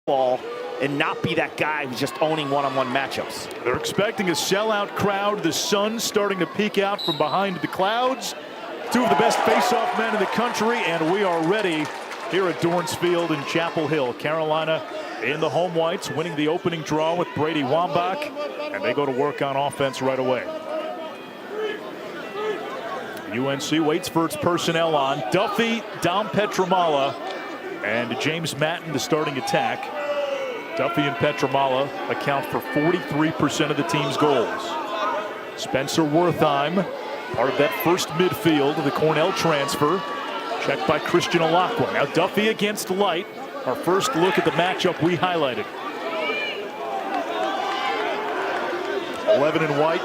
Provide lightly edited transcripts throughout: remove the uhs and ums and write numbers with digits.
ball and not be that guy who's just owning one-on-one matchups. They're expecting a sellout crowd. The sun starting to peek out from behind the clouds. Two of the best face-off men in the country, and we are ready here at Dorrance Field in Chapel Hill. Carolina in the home whites, winning the opening draw with Brady Wambach, and they go to work on offense right away. UNC waits for its personnel on. Duffy, Dom Petramala, and James Matten, the starting attack. Duffy and Petramala account for 43% of the team's goals. Spencer Wertheim, part of that first midfield, the Cornell transfer, checked by Christian Alakwa. Now Duffy against Light. Our first look at the matchup we highlighted. 11 in white,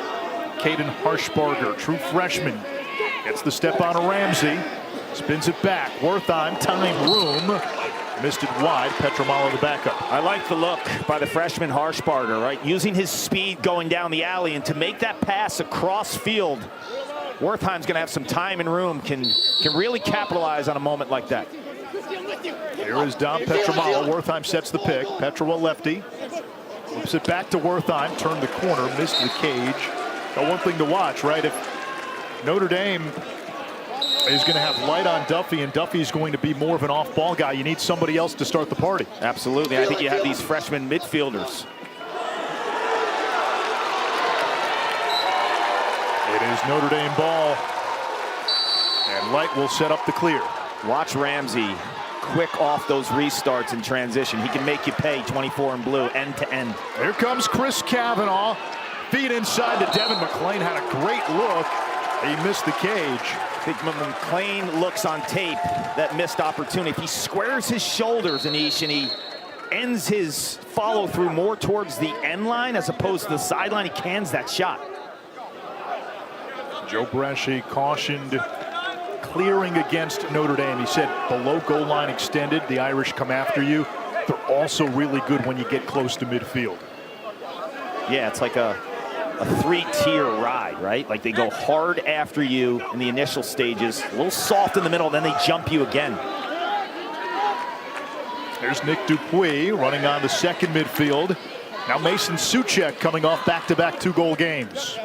Caden Harshbarger, true freshman, gets the step on a Ramsey, spins it back. Wertheim, time, room, missed it wide. Petramala the backup. I like the look by the freshman Harshbarger, right? Using his speed going down the alley, and to make that pass across field, Wertheim's going to have some time and room, can really capitalize on a moment like that. Here is Dom Petramala. Wertheim sets the pick. Petra lefty. Flips it back to Wertheim. Turned the corner. Missed the cage. Now, one thing to watch, right? If Notre Dame is going to have Light on Duffy, and Duffy's going to be more of an off-ball guy, you need somebody else to start the party. Absolutely. I think you have these freshman midfielders. It is Notre Dame ball. And Light will set up the clear. Watch Ramsey quick off those restarts in transition. He can make you pay 24 in blue end to end. Here comes Chris Kavanaugh. Feet inside to Devin McClain. Had a great look. He missed the cage. I think when McClain looks on tape, that missed opportunity. If he squares his shoulders, Anish, and he ends his follow through more towards the end line as opposed to the sideline, he cans that shot. Joe Bresci cautioned clearing against Notre Dame. He said below goal line extended, the Irish come after you. They're also really good when you get close to midfield. Yeah, it's like a three-tier ride, right? Like they go hard after you in the initial stages, a little soft in the middle, then they jump you again. There's Nick Dupuis running on the second midfield. Now Mason Suchek coming off back-to-back two-goal games.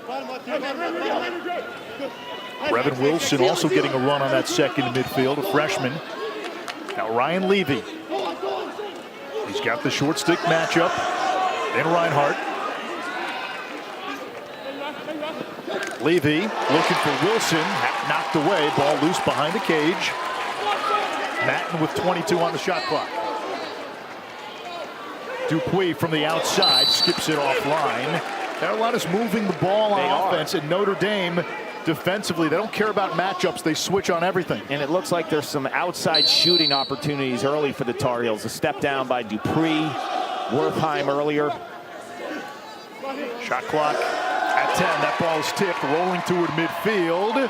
Brevin Wilson also getting a run on that second midfield, a freshman. Now Ryan Levy. He's got the short stick matchup. Then Reinhardt. Levy looking for Wilson. Knocked away. Ball loose behind the cage. Matten with 22 on the shot clock. Dupuis from the outside skips it offline. Carolina's moving the ball on offense, and Notre Dame defensively, they don't care about matchups. They switch on everything. And it looks like there's some outside shooting opportunities early for the Tar Heels. A step down by Dupuis, Wertheim earlier. Shot clock at 10. That ball is tipped, rolling toward midfield.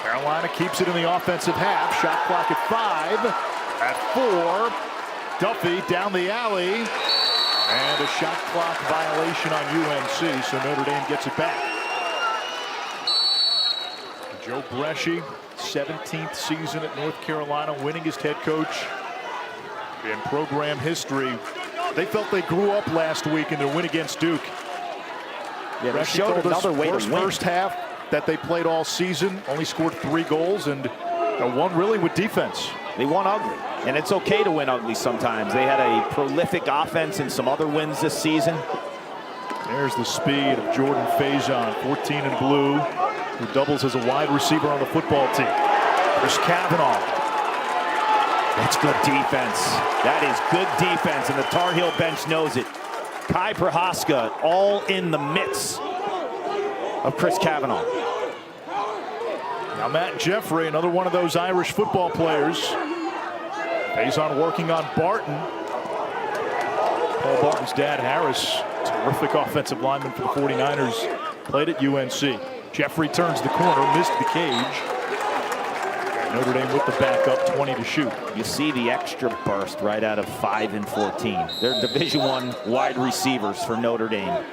Carolina keeps it in the offensive half. Shot clock at 5. At 4, Duffy down the alley. And a shot clock violation on UNC, so Notre Dame gets it back. Joe Bresci, 17th season at North Carolina, winningest head coach in program history. They felt they grew up last week in their win against Duke. Yeah, they showed another way to win. First half that they played all season, only scored 3 goals, and won really with defense. They won ugly, and it's okay to win ugly sometimes. They had a prolific offense in some other wins this season. There's the speed of Jordan Faison, 14 in blue, who doubles as a wide receiver on the football team. Chris Kavanaugh. That's good defense. That is good defense, and the Tar Heel bench knows it. Kai Prohaska all in the midst of Chris Kavanaugh. Now Matt Jeffrey, another one of those Irish football players. Faison working on Barton. Paul Barton's dad, Harris, terrific offensive lineman for the 49ers, played at UNC. Jeffrey turns the corner, missed the cage. And Notre Dame with the backup, 20 to shoot. You see the extra burst right out of 5 and 14. They're Division I wide receivers for Notre Dame.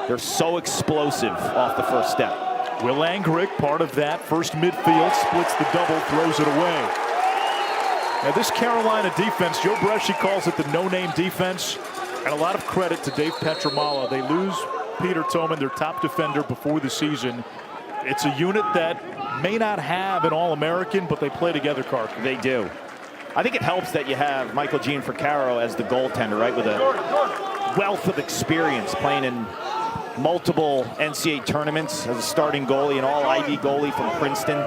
They're so explosive off the first step. Will Angrick, part of that first midfield, splits the double, throws it away. Now this Carolina defense, Joe Bresci calls it the no-name defense, and a lot of credit to Dave Pietramala. They lose Peter Toman, their top defender, before the season. It's a unit that may not have an All-American, but they play together, Clark. They do. I think it helps that you have Michael Gianfrancaro as the goaltender, right, with a wealth of experience playing in multiple NCAA tournaments as a starting goalie, an all-Ivy goalie from Princeton.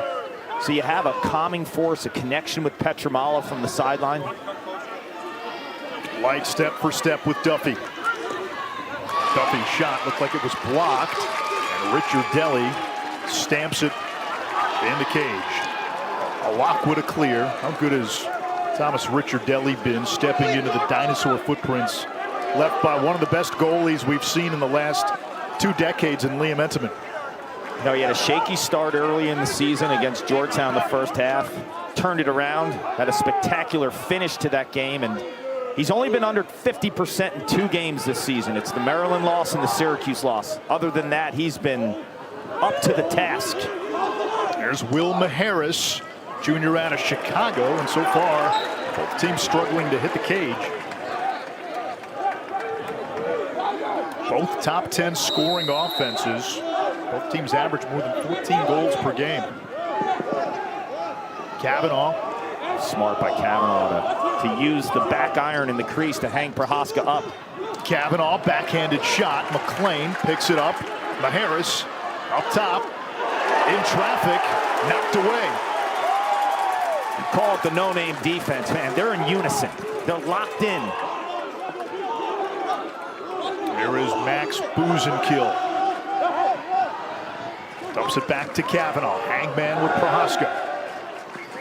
So you have a calming force, a connection with Pietramala from the sideline. Light step for step with Duffy. Duffy's shot looked like it was blocked, and Richard Deli stamps it in the cage. A Lockwood a clear. How good has Thomas Richard Deli been stepping into the dinosaur footprints left by one of the best goalies we've seen in the last 2 decades in Liam Entenmann? You know, he had a shaky start early in the season against Georgetown the first half, turned it around, had a spectacular finish to that game, and he's only been under 50% in 2 games this season. It's the Maryland loss and the Syracuse loss. Other than that, he's been up to the task. There's Will Maharis, junior out of Chicago, and so far, both teams struggling to hit the cage. Both top 10 scoring offenses. Both teams average more than 14 goals per game. Kavanaugh. Smart by Kavanaugh to use the back iron in the crease to hang Prohaska up. Kavanaugh, backhanded shot. McLean picks it up. Maharis up top. In traffic. Knocked away. Call it the no-name defense, man. They're in unison. They're locked in. There is Max Buzenkill. Dumps it back to Kavanaugh. Hangman with Prohaska.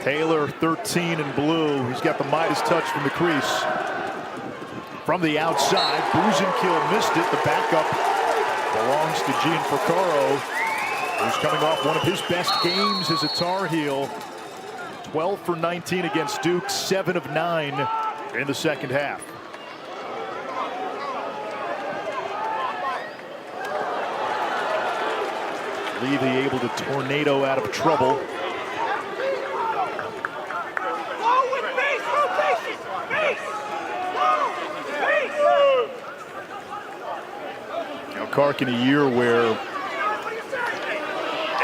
Taylor, 13 in blue. He's got the Midas touch from the crease. From the outside, Buzenkill missed it. The backup belongs to Gianfrancaro, who's coming off one of his best games as a Tar Heel. 12 for 19 against Duke, 7 of 9 in the second half. Levy able to tornado out of trouble. Now Clark, in a year where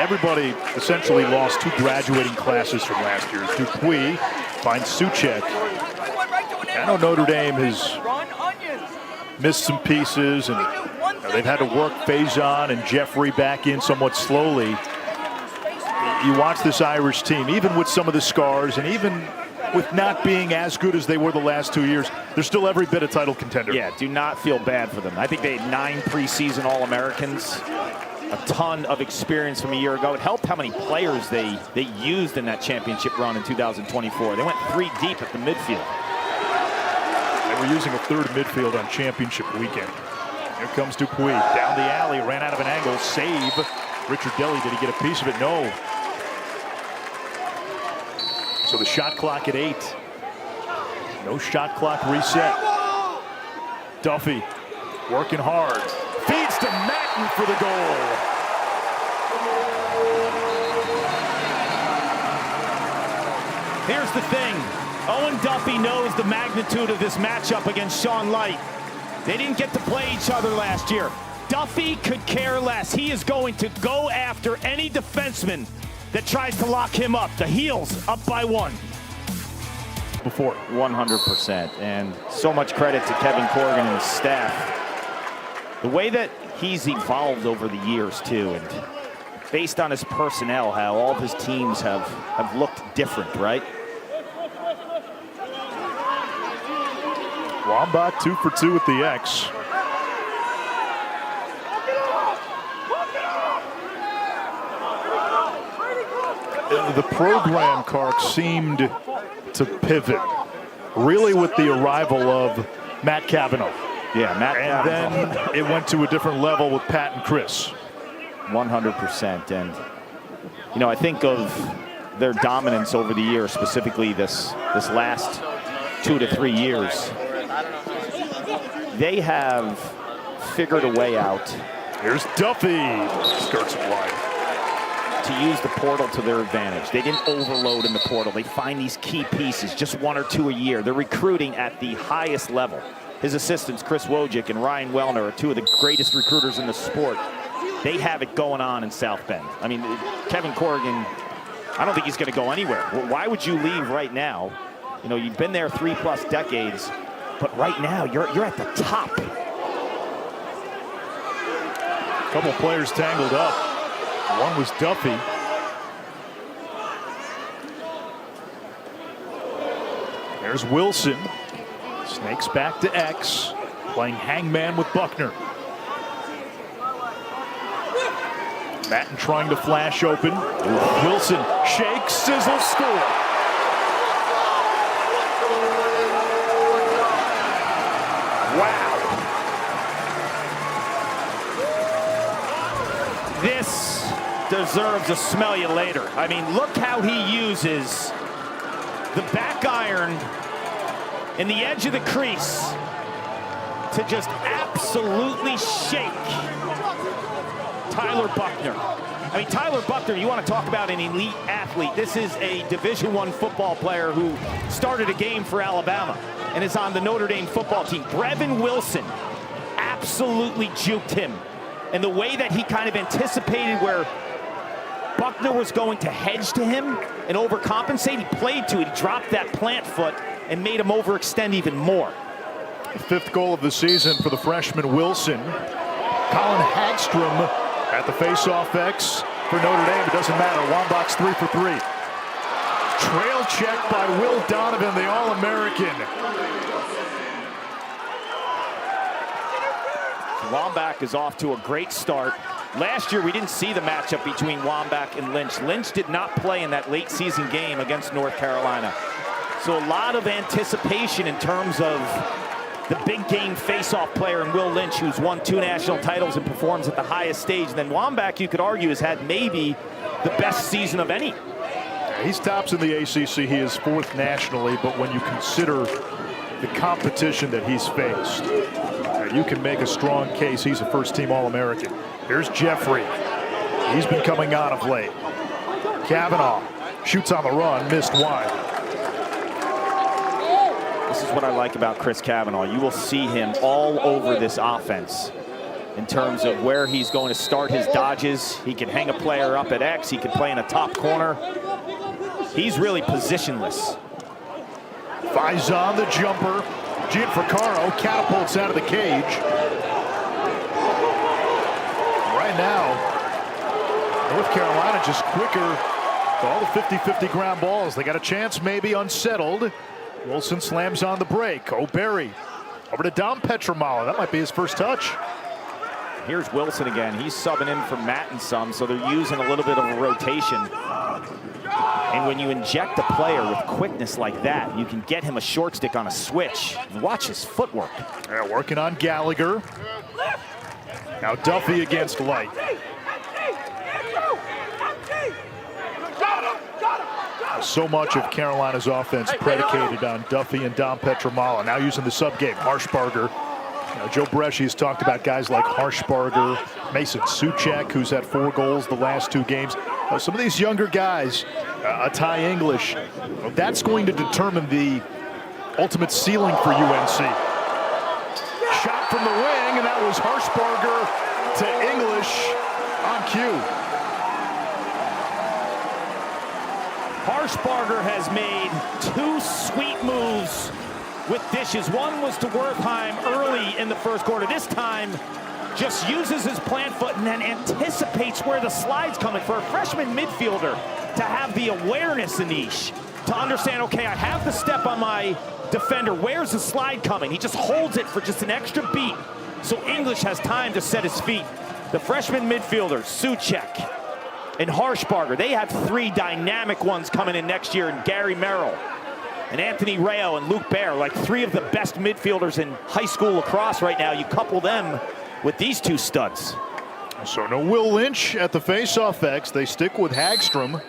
everybody essentially lost 2 graduating classes from last year. Dupuis finds Suchek. I know Notre Dame has missed some pieces, and they've had to work Faison and Jeffrey back in somewhat slowly. You watch this Irish team, even with some of the scars, and even with not being as good as they were the last 2 years, they're still every bit a title contender. Yeah, do not feel bad for them. I think they had 9 preseason All-Americans. A ton of experience from a year ago. It helped how many players they used in that championship run in 2024. They went 3 deep at the midfield. They were using a 3rd midfield on championship weekend. Here comes Dupuis down the alley, ran out of an angle, save. Richard Deli, did he get a piece of it? No. So the shot clock at 8. No shot clock reset. Duffy working hard. Feeds to Matten for the goal. Here's the thing. Owen Duffy knows the magnitude of this matchup against Sean Light. They didn't get to play each other last year. Duffy could care less. He is going to go after any defenseman that tries to lock him up. The Heels up by 1. Before 100%. And so much credit to Kevin Corrigan and his staff. The way that he's evolved over the years, too, and based on his personnel, how all of his teams have looked different, right? Wambach 2 for 2 with the X. The program, Clark, seemed to pivot really with the arrival of Matt Kavanaugh. Yeah, Matt Kavanaugh. And then it went to a different level with Pat and Chris. 100%. And, you know, I think of their dominance over the years, specifically this last 2 to 3 years. They have figured a way out. Here's Duffy. Skirts it wide. to use the portal to their advantage. They didn't overload in the portal. They find these key pieces, just 1 or 2 a year. They're recruiting at the highest level. His assistants, Chris Wojcik and Ryan Wellner, are 2 of the greatest recruiters in the sport. They have it going on in South Bend. I mean, Kevin Corrigan, I don't think he's going to go anywhere. Well, why would you leave right now? You know, you've been there 3+ decades, but right now you're at the top. A couple players tangled up. One was Duffy. There's Wilson. Snakes back to X, playing hangman with Buckner. Matten trying to flash open. Wilson shakes, sizzle, score. Wow. This deserves a smell you later. I mean, look how he uses the back iron in the edge of the crease to just absolutely shake Tyler Buckner. I mean, Tyler Buckner, you want to talk about an elite athlete. This is a Division I football player who started a game for Alabama and is on the Notre Dame football team. Brevin Wilson absolutely juked him. And the way that he kind of anticipated where Buckner was going to hedge to him and overcompensate, he played to it. He dropped that plant foot and made him overextend even more. The 5th goal of the season for the freshman Wilson. Colin Hagstrom at the face-off X for Notre Dame. It doesn't matter. Wambach's 3 for 3. Trail check by Will Donovan, the All-American. Wambach is off to a great start. Last year, we didn't see the matchup between Wambach and Lynch. Lynch did not play in that late season game against North Carolina. So a lot of anticipation in terms of the big game face-off player in Will Lynch, who's won 2 national titles and performs at the highest stage. And then Wambach, you could argue, has had maybe the best season of any. He's tops in the ACC. He is 4th nationally, but when you consider the competition that he's faced, you can make a strong case he's a first-team All-American. Here's Jeffrey. He's been coming on of late. Kavanaugh shoots on the run, missed wide. This is what I like about Chris Kavanaugh. You will see him all over this offense in terms of where he's going to start his dodges. He can hang a player up at X. He can play in a top corner. He's really positionless. Faison, the jumper. Gianfraccaro catapults out of the cage. Right now, North Carolina just quicker with all the 50-50 ground balls. They got a chance, maybe unsettled. Wilson slams on the break. O'Berry over to Dom Petramala. That might be his first touch. Here's Wilson again. He's subbing in for Matt and some, so they're using a little bit of a rotation. And when you inject a player with quickness like that, you can get him a short stick on a switch. And watch his footwork. Yeah, working on Gallagher. Now Duffy against Light. So much of Carolina's offense predicated on Duffy and Dom Petramala. Now using the sub game, Harshbarger. Joe Bresci has talked about guys like Harshbarger, Mason Suchek, who's had 4 goals the last 2 games. Some of these younger guys, Ty English, that's going to determine the ultimate ceiling for UNC. Shot from the wing, and that was Harshbarger to English on cue. Harshbarger has made 2 sweet moves with dishes. One was to Wertheim early in the first quarter. This time, just uses his plant foot and then anticipates where the slide's coming. For a freshman midfielder to have the awareness, Anish, to understand, okay, I have the step on my defender. Where's the slide coming? He just holds it for just an extra beat. So English has time to set his feet. The freshman midfielders, Suchek and Harshbarger, they have 3 dynamic ones coming in next year, and Gary Merrill and Anthony Rayo and Luke Bear, like 3 of the best midfielders in high school lacrosse right now. You couple them with these 2 studs. So no Will Lynch at the face-off X. They stick with Hagstrom.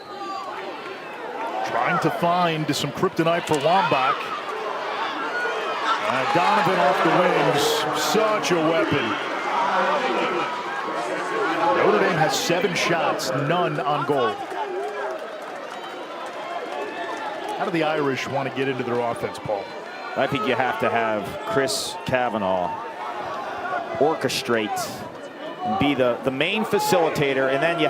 Trying to find some kryptonite for Wambach. Donovan off the wings. Such a weapon. Notre Dame has 7 shots, none on goal. How do the Irish want to get into their offense, Paul? I think you have to have Chris Kavanaugh orchestrate and be the main facilitator, and then you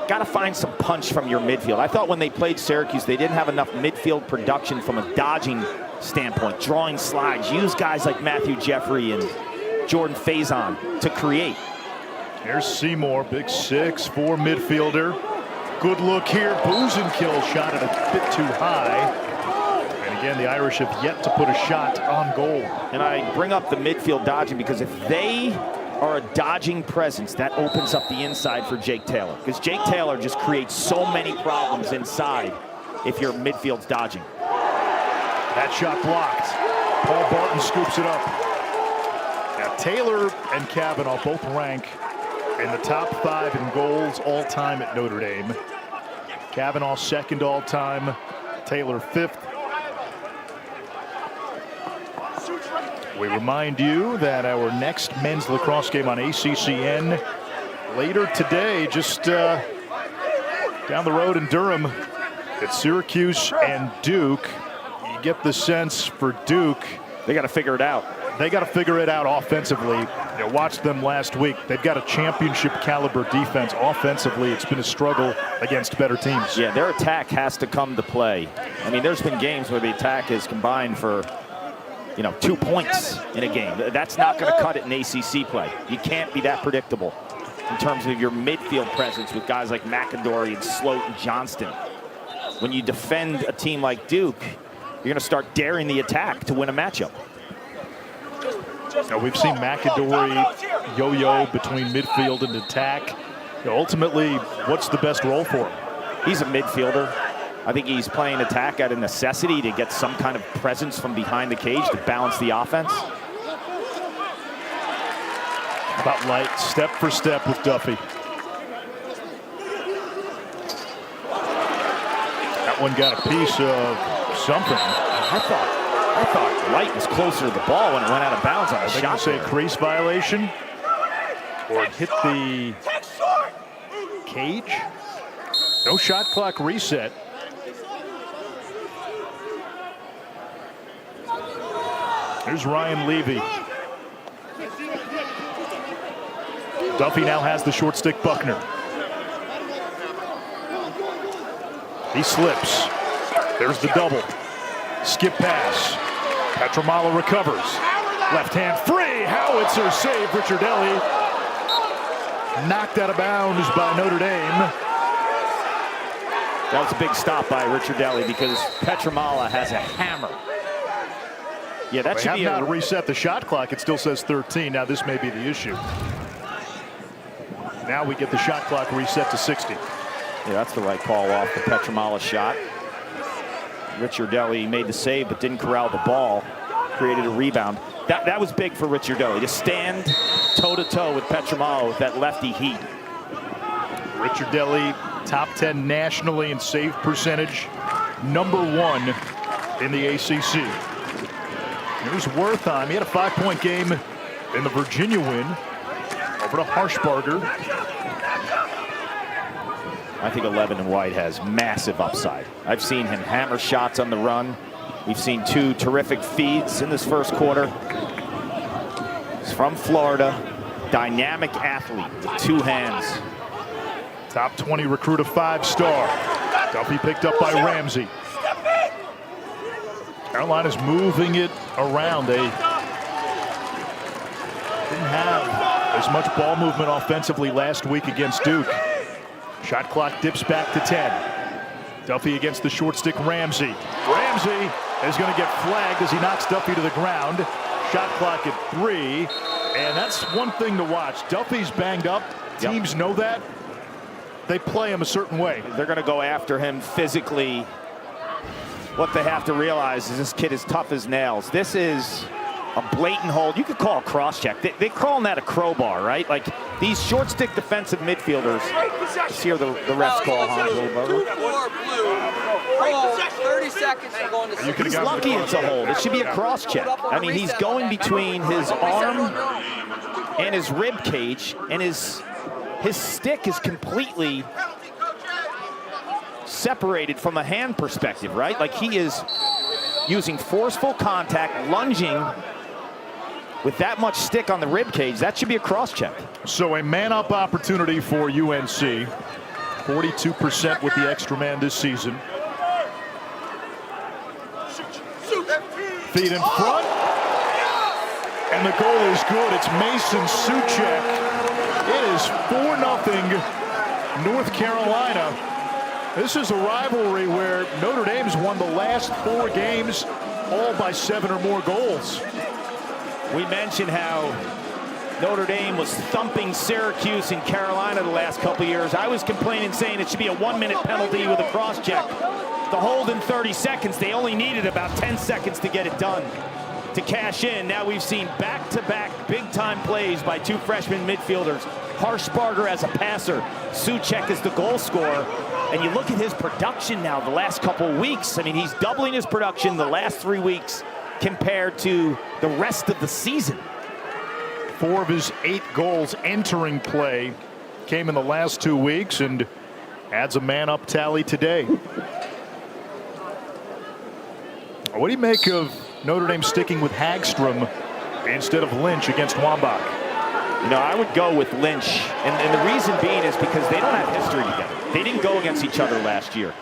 got to find some punch from your midfield. I thought when they played Syracuse, they didn't have enough midfield production from a dodging standpoint, drawing slides, use guys like Matthew Jeffrey and Jordan Faison to create. Here's Seymour, big 6'4" midfielder. Good look here. Boozenkill shot it a bit too high. And again, the Irish have yet to put a shot on goal. And I bring up the midfield dodging because if they are a dodging presence, that opens up the inside for Jake Taylor. Because Jake Taylor just creates so many problems inside if your midfield's dodging. That shot blocked. Paul Barton scoops it up. Now Taylor and Kavanaugh both rank in the top 5 in goals all time at Notre Dame. Kavanaugh 2nd all time, Taylor 5th. We remind you that our next men's lacrosse game on ACCN later today, just down the road in Durham. It's Syracuse and Duke. You get the sense for Duke, they got to figure it out. They got to figure it out offensively. You know, watched them last week. They've got a championship caliber defense. Offensively, it's been a struggle against better teams. Yeah, their attack has to come to play. I mean, there's been games where the attack is combined for 2 points in a game. That's not going to cut it in ACC play. You can't be that predictable in terms of your midfield presence with guys like McAdory and Sloat and Johnston. When you defend a team like Duke, you're going to start daring the attack to win a matchup. Now, we've seen McAdory yo-yo between midfield and attack. Ultimately, what's the best role for him? He's a midfielder. I think he's playing attack out of necessity to get some kind of presence from behind the cage to balance the offense. About light, step for step with Duffy. That one got a piece of something. I thought Light was closer to the ball when it went out of bounds on a shot. You say crease violation, or it hit the cage. No shot clock reset. Here's Ryan Levy. Duffy now has the short stick Buckner. He slips. There's the double. Skip pass. Petramala recovers. Left hand free. Howitzer save. Ricciardelli knocked out of bounds by Notre Dame. That was a big stop by Ricciardelli because Petramala has a hammer. Yeah, that should be not reset the shot clock. It still says 13. Now this may be the issue. Now we get the shot clock reset to 60. Yeah, that's the right call off the Petramala shot. Ricciardelli made the save but didn't corral the ball, created a rebound. That was big for Ricciardelli to stand toe-to-toe with Petramala with that lefty heat. Ricciardelli, top 10 nationally in save percentage, #1 in the ACC. Here's Worthheim. He had a 5-point game in the Virginia win over to Harshbarger. I think 11 and White has massive upside. I've seen him hammer shots on the run. We've seen 2 terrific feeds in this first quarter. He's from Florida, dynamic athlete with 2 hands. Top 20 recruit, a 5-star. Duffy picked up by Ramsey. Carolina's moving it around. They didn't have as much ball movement offensively last week against Duke. Shot clock dips back to 10. Duffy against the short stick Ramsey. Ramsey is going to get flagged as he knocks Duffy to the ground. Shot clock at 3. And that's one thing to watch. Duffy's banged up. Teams know that. They play him a certain way. They're going to go after him physically. What they have to realize is this kid is tough as nails. This is a blatant hold. You could call a cross check. They call that a crowbar, right? Like these short stick defensive midfielders. Let's hear the refs call on a little bit. 30 seconds to go into He's lucky it's a hold. It should be a cross check. I mean, he's going between his arm and his rib cage and his his stick is completely separated from a hand perspective, right? Like he is using forceful contact, lunging with that much stick on the rib cage. That should be a cross check. So a man-up opportunity for UNC. 42% with the extra man this season. Feet in front. And the goal is good. It's Mason Soucek. It is 4-0 North Carolina. This is a rivalry where Notre Dame's won the last 4 games, all by 7 or more goals. We mentioned how Notre Dame was thumping Syracuse and Carolina the last couple years. I was complaining, saying it should be a 1-minute penalty with a cross check. The hold in 30 seconds, they only needed about 10 seconds to get it done to cash in. Now we've seen back-to-back big-time plays by 2 freshman midfielders. Harshbarger as a passer, Soucek as the goal scorer. And you look at his production now the last couple weeks. I mean, he's doubling his production the last 3 weeks compared to the rest of the season. 4 of his 8 goals entering play came in the last 2 weeks and adds a man-up tally today. What do you make of Notre Dame sticking with Hagstrom instead of Lynch against Wambach? You know, I would go with Lynch, and the reason being is because they don't have history together. They didn't go against each other last year.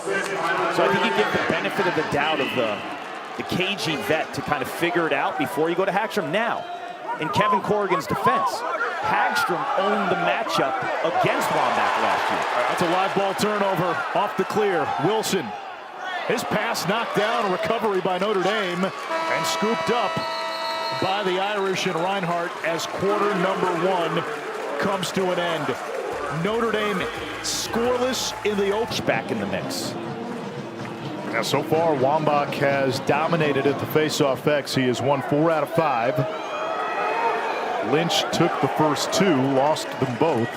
So I think you get the benefit of the doubt of the cagey vet to kind of figure it out before you go to Hagstrom. Now, in Kevin Corrigan's defense, Hagstrom owned the matchup against Wambach last year. That's a live ball turnover off the clear. Wilson, his pass knocked down, a recovery by Notre Dame, and scooped up by the Irish and Reinhardt as quarter number 1 comes to an end. Notre Dame scoreless in the open. Back in the mix. Now, so far, Wambach has dominated at the face-off X. He has won 4 out of 5. Lynch took the first 2, lost them both.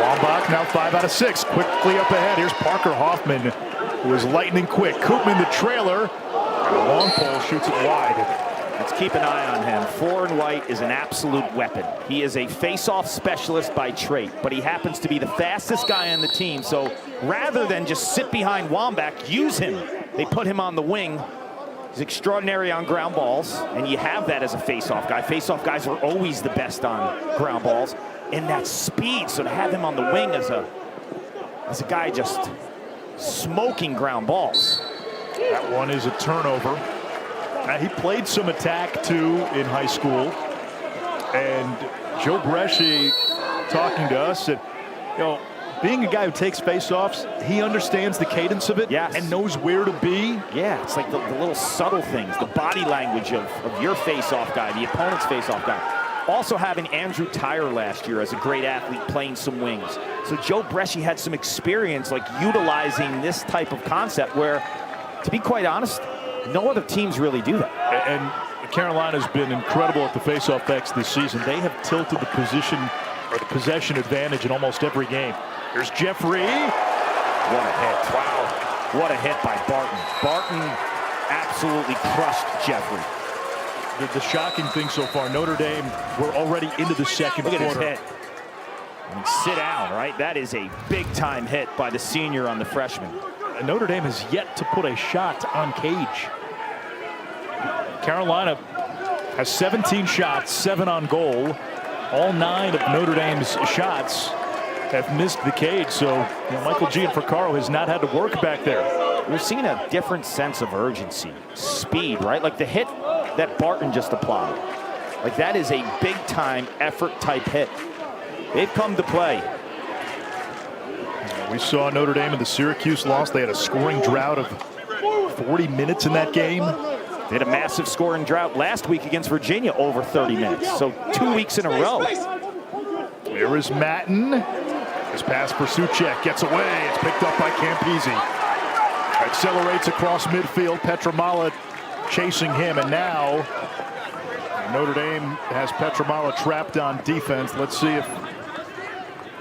Wambach now 5 out of 6. Quickly up ahead. Here's Parker Hoffman, who is lightning quick. Koopman, the trailer. And a long pole shoots it wide. Let's keep an eye on him. 4 and white is an absolute weapon. He is a face-off specialist by trait, but he happens to be the fastest guy on the team. So rather than just sit behind Wambach, use him. They put him on the wing. He's extraordinary on ground balls, and you have that as a face-off guy. Face-off guys are always the best on ground balls. And that speed, so to have him on the wing as a guy just smoking ground balls. That one is a turnover. He played some attack too in high school, and Joe Bresci talking to us said, you know, being a guy who takes face-offs, he understands the cadence of it, yes, and knows where to be. Yeah, it's like the little subtle things, the body language of your face-off guy, the opponent's face-off guy. Also having Andrew Tyre last year as a great athlete playing some wings. So Joe Bresci had some experience like utilizing this type of concept where, to be quite honest, no other teams really do that. And Carolina's been incredible at the face-off X this season. They have tilted the position or the possession advantage in almost every game. Here's Jeffrey. What a hit. Wow. What a hit by Barton. Barton absolutely crushed Jeffrey. The shocking thing so far, Notre Dame, we're already into the second quarter. Look at his hit. And sit down, right? That is a big-time hit by the senior on the freshman. And Notre Dame has yet to put a shot on cage. Carolina has 17 shots, 7 on goal. All 9 of Notre Dame's shots have missed the cage. So Michael Gianfrancaro has not had to work back there. We're seeing a different sense of urgency, speed, right? Like the hit that Barton just applied. Like that is a big-time effort type hit. They've come to play. We saw Notre Dame in the Syracuse loss. They had a scoring drought of 40 minutes in that game. They had a massive scoring drought last week against Virginia, over 30 minutes. So 2 weeks in a row. Here is Matten. His pass for Soucek gets away. It's picked up by Campese. Accelerates across midfield. Petramala chasing him, and now Notre Dame has Petramala trapped on defense. Let's see if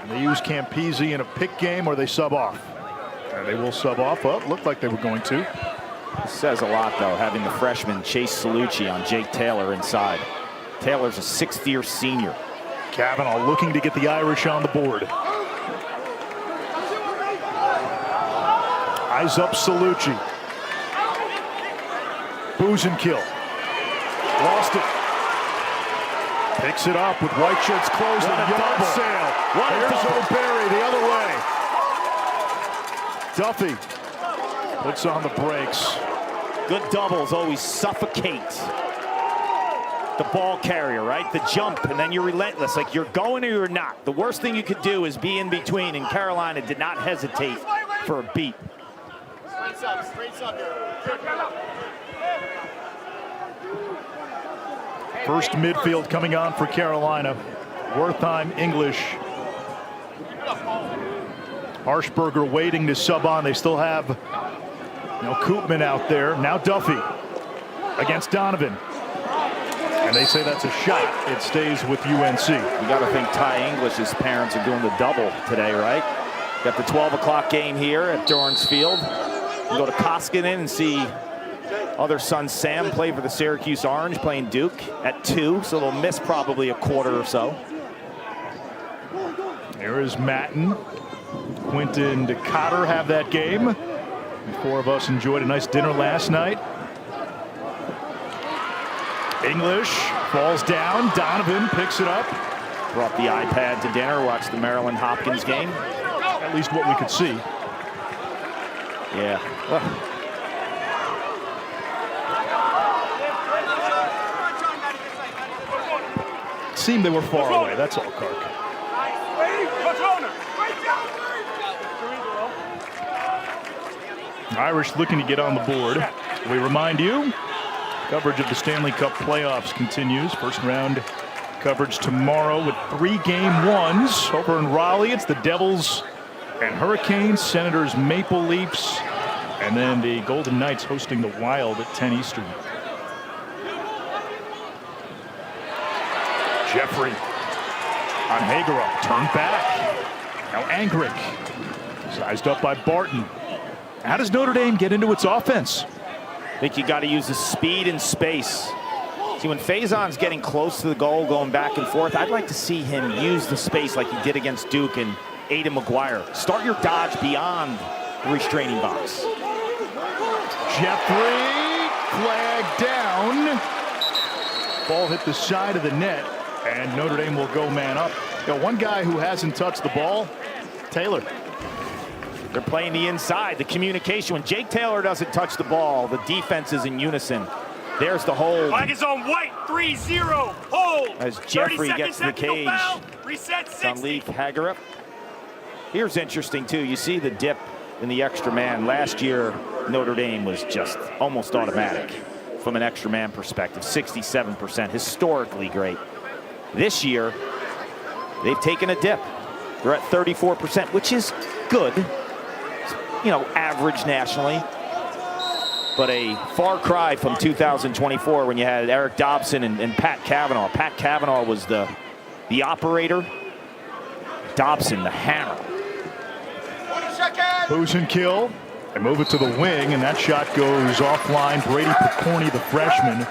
they use Campese in a pick game or they sub off. And they will sub off. Well, looked like they were going to. It says a lot, though, having the freshman Chase Salucci on Jake Taylor inside. Taylor's a sixth-year senior. Kavanaugh looking to get the Irish on the board. Eyes up Salucci. Buzenkill. Lost it. Picks it up with white shirts closed and yard sale. Here's O'Berry the other way. Duffy puts on the brakes. Good doubles always suffocate the ball carrier, right? The jump, and then you're relentless. Like, you're going or you're not. The worst thing you could do is be in between, and Carolina did not hesitate for a beat. First midfield coming on for Carolina. Wertheim, English. Harshberger waiting to sub on. They still have Koopman out there. Now Duffy against Donovan. And they say that's a shot. It stays with UNC. You got to think Ty English's parents are doing the double today, right? Got the 12 o'clock game here at Dorrance Field. You go to Koskinen and see other son Sam play for the Syracuse Orange, playing Duke at 2, so they'll miss probably a quarter or so. There is Matten. Quinton DeCotter have that game. The 4 of us enjoyed a nice dinner last night. English falls down. Donovan picks it up. Brought the iPad to dinner, watched the Maryland Hopkins game. At least what we could see. Yeah. It seemed they were far away. That's all, Kirk. Irish looking to get on the board. We remind you, coverage of the Stanley Cup playoffs continues. First round coverage tomorrow with 3 game ones. Over in Raleigh, it's the Devils and Hurricanes, Senators, Maple Leafs, and then the Golden Knights hosting the Wild at 10 Eastern. Jeffrey on Hagerup, turned back. Now Angrick, sized up by Barton. How does Notre Dame get into its offense? I think you got to use the speed and space. See, when Faison's getting close to the goal, going back and forth, I'd like to see him use the space like he did against Duke and Aidan McGuire. Start your dodge beyond the restraining box. Jeffrey, flag down. Ball hit the side of the net, and Notre Dame will go man up. One guy who hasn't touched the ball, Taylor. They're playing the inside, the communication. When Jake Taylor doesn't touch the ball, the defense is in unison. There's the hold. Flag is on white, 3-0, hold. As Jeffrey gets to the cage. Foul, reset 60. On Leaf Hagerup. Here's interesting, too. You see the dip in the extra man. Last year, Notre Dame was just almost automatic from an extra man perspective. 67%, historically great. This year, they've taken a dip. They're at 34%, which is good. Average nationally, but a far cry from 2024 when you had Eric Dobson and Pat Cavanaugh. Pat Cavanaugh was the operator. Dobson, the hammer. Buzenkill. They move it to the wing, and that shot goes offline. Brady Picorni, the freshman.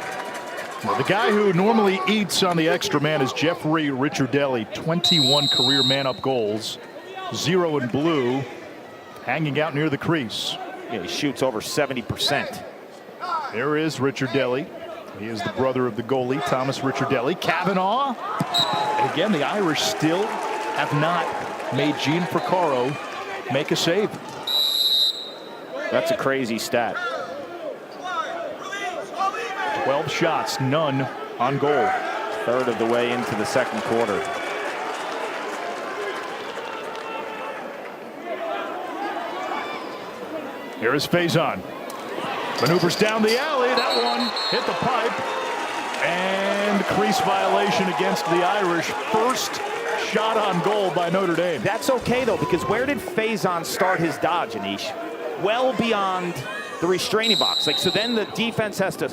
Well, the guy who normally eats on the extra man is Jeffrey Ricciardelli. 21 career man-up goals. 0 in blue. Hanging out near the crease. Yeah, he shoots over 70%. There is Ricciardelli. He is the brother of the goalie, Thomas Ricciardelli. Cavanaugh. And again, the Irish still have not made Gene Fricaro make a save. That's a crazy stat. 12 shots, none on goal. Third of the way into the second quarter. Here is Faison. Maneuvers down the alley. That one hit the pipe. And crease violation against the Irish. First shot on goal by Notre Dame. That's okay, though, because where did Faison start his dodge, Anish? Well beyond the restraining box. So then the defense has to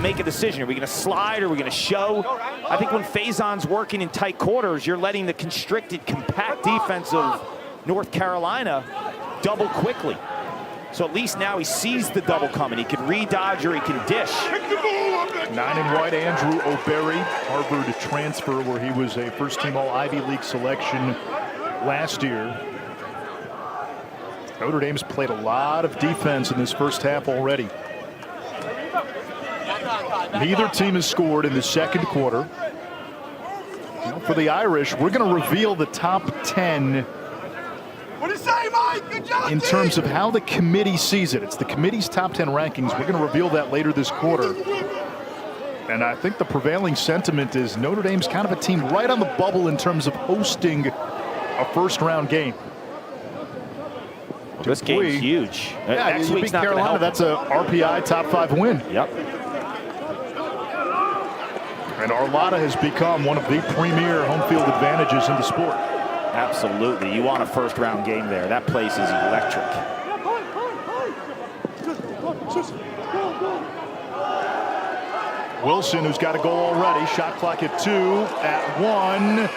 make a decision. Are we going to slide? Are we going to show? I think when Faison's working in tight quarters, you're letting the constricted, compact defense of North Carolina double quickly. So at least now he sees the double coming. He can re-dodge or he can dish. 9 and white, Andrew O'Berry, Harvard transfer, where he was a first-team All-Ivy League selection last year. Notre Dame's played a lot of defense in this first half already. Neither team has scored in the second quarter. For the Irish, we're going to reveal the top 10 What do you say, Mike? Good job, in terms of how the committee sees it. It's the committee's top 10 rankings. We're going to reveal that later this quarter. And I think the prevailing sentiment is Notre Dame's kind of a team right on the bubble in terms of hosting a first-round game. Well, this game's huge. Yeah, Next you week's beat not gonna Carolina. help. That's a RPI top 5 win. Yep. And Arlotta has become one of the premier home field advantages in the sport. Absolutely. You want a first-round game there. That place is electric. Wilson, who's got a goal already. Shot clock at 2, at 1. And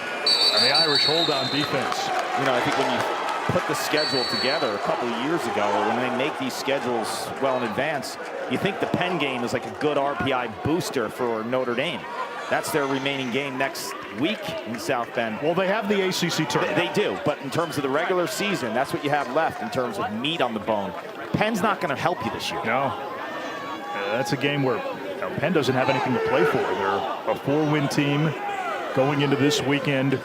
the Irish hold on defense. You know, I think when you put the schedule together a couple of years ago, when they make these schedules well in advance, you think the Penn game is like a good RPI booster for Notre Dame. That's their remaining game next week in South Bend. Well, they have the ACC tournament. They do, but in terms of the regular season, that's what you have left in terms of meat on the bone. Penn's not going to help you this year. No. That's a game where Penn doesn't have anything to play for. They're a 4-win team going into this weekend.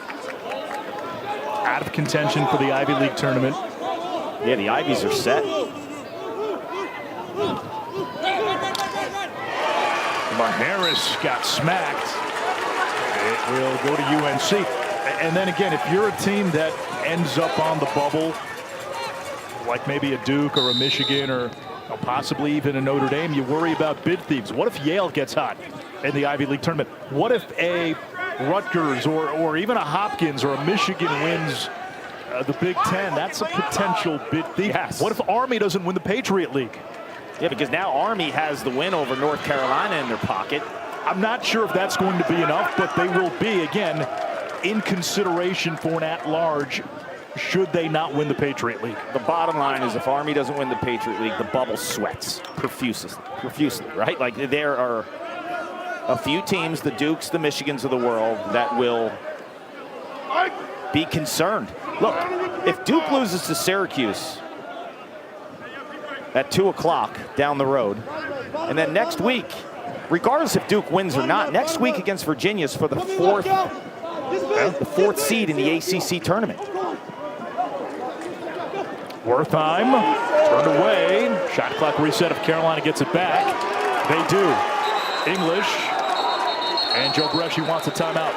Out of contention for the Ivy League tournament. Yeah, the Ivies are set. Harris got smacked. It will go to UNC. And then again, if you're a team that ends up on the bubble, like maybe a Duke or a Michigan or possibly even a Notre Dame, you worry about bid thieves. What if Yale gets hot in the Ivy League tournament? What if a Rutgers or even a Hopkins or a Michigan wins the Big Ten? That's a potential bid thief. Yes. What if Army doesn't win the Patriot League? Yeah, because now Army has the win over North Carolina in their pocket. I'm not sure if that's going to be enough, but they will be, again, in consideration for an at-large should they not win the Patriot League. The bottom line is if Army doesn't win the Patriot League, the bubble sweats profusely, right? Like there are a few teams, the Dukes, the Michigans of the world, that will be concerned. Look, if Duke loses to Syracuse at 2 o'clock down the road, and then next week, regardless if Duke wins or not, next week against Virginia is for the fourth seed in the ACC tournament. Wertheim turned away. Shot clock reset if Carolina gets it back. They do. English. And Joe Bresci wants a timeout.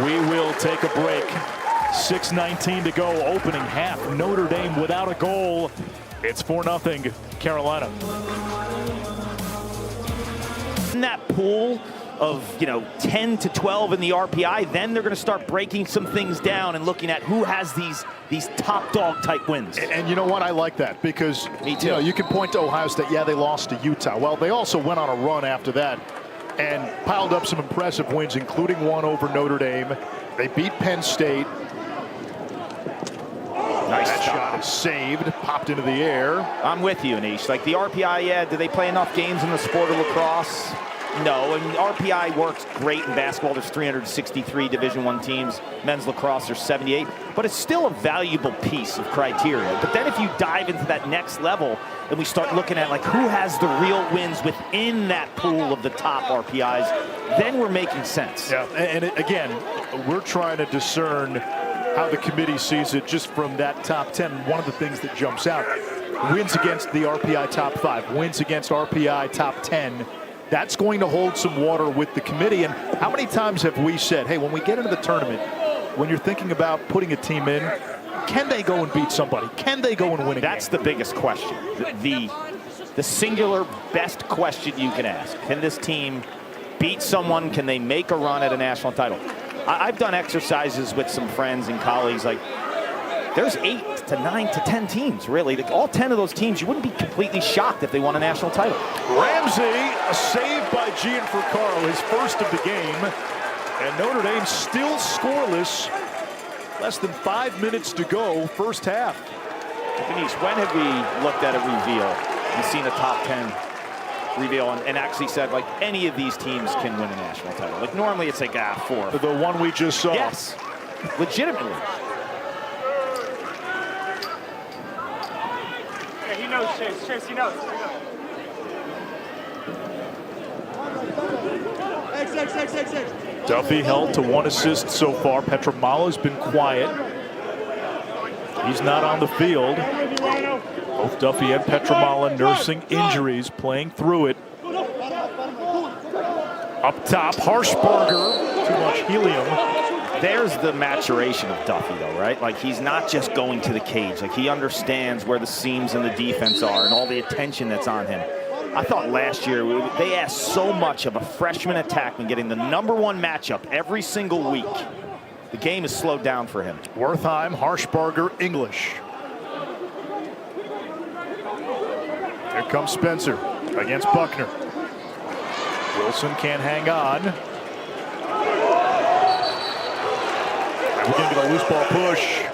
We will take a break. 6:19 to go, opening half. Notre Dame without a goal. It's 4-0 Carolina. In that pool of 10 to 12 in the RPI, then they're going to start breaking some things down and looking at who has these top dog type wins. And you know what? I like that because Me too. You can point to Ohio State. Yeah, they lost to Utah. Well, they also went on a run after that and piled up some impressive wins, including one over Notre Dame. They beat Penn State. Nice That stop. shot is saved, popped into the air. I'm with you, Anish. Like the RPI, yeah, do they play enough games in the sport of lacrosse? No, and RPI works great in basketball. There's 363 Division I teams. Men's lacrosse, there's 78. But it's still a valuable piece of criteria. But then if you dive into that next level and we start looking at like who has the real wins within that pool of the top RPIs, then we're making sense. Yeah, and again, we're trying to discern how the committee sees it just from that top 10. One of the things that jumps out, wins against the RPI top 5, wins against RPI top 10. That's going to hold some water with the committee. And how many times have we said, hey, when we get into the tournament, when you're thinking about putting a team in, can they go and beat somebody? Can they go and win a game? That's the biggest question. The singular best question you can ask. Can this team beat someone? Can they make a run at a national title? I've done exercises with some friends and colleagues. Like, there's 8 to 9 to 10 teams, really. Like, all 10 of those teams, you wouldn't be completely shocked if they won a national title. Ramsey, a save by Gianfrancaro, his first of the game. And Notre Dame still scoreless Less than 5 minutes to go, first half. Denise, when have we looked at a reveal and seen a top 10 reveal and actually said, like, any of these teams can win a national title? Like, normally it's like, 4. The one we just saw. Yes, legitimately. Yeah, he knows, Chase. Chase, he knows. X. Duffy held to 1 assist so far. Petramala's been quiet. He's not on the field. Both Duffy and Petramala nursing injuries, playing through it. Up top, Harshbarger. Too much helium. There's the maturation of Duffy, though, right? Like, he's not just going to the cage. Like, he understands where the seams in the defense are and all the attention that's on him. I thought last year they asked so much of a freshman attackman getting the #1 matchup every single week. The game is slowed down for him. Wertheim, Harshbarger, English. Here comes Spencer against Buckner. Wilson can't hang on. And we're going to get a loose ball push.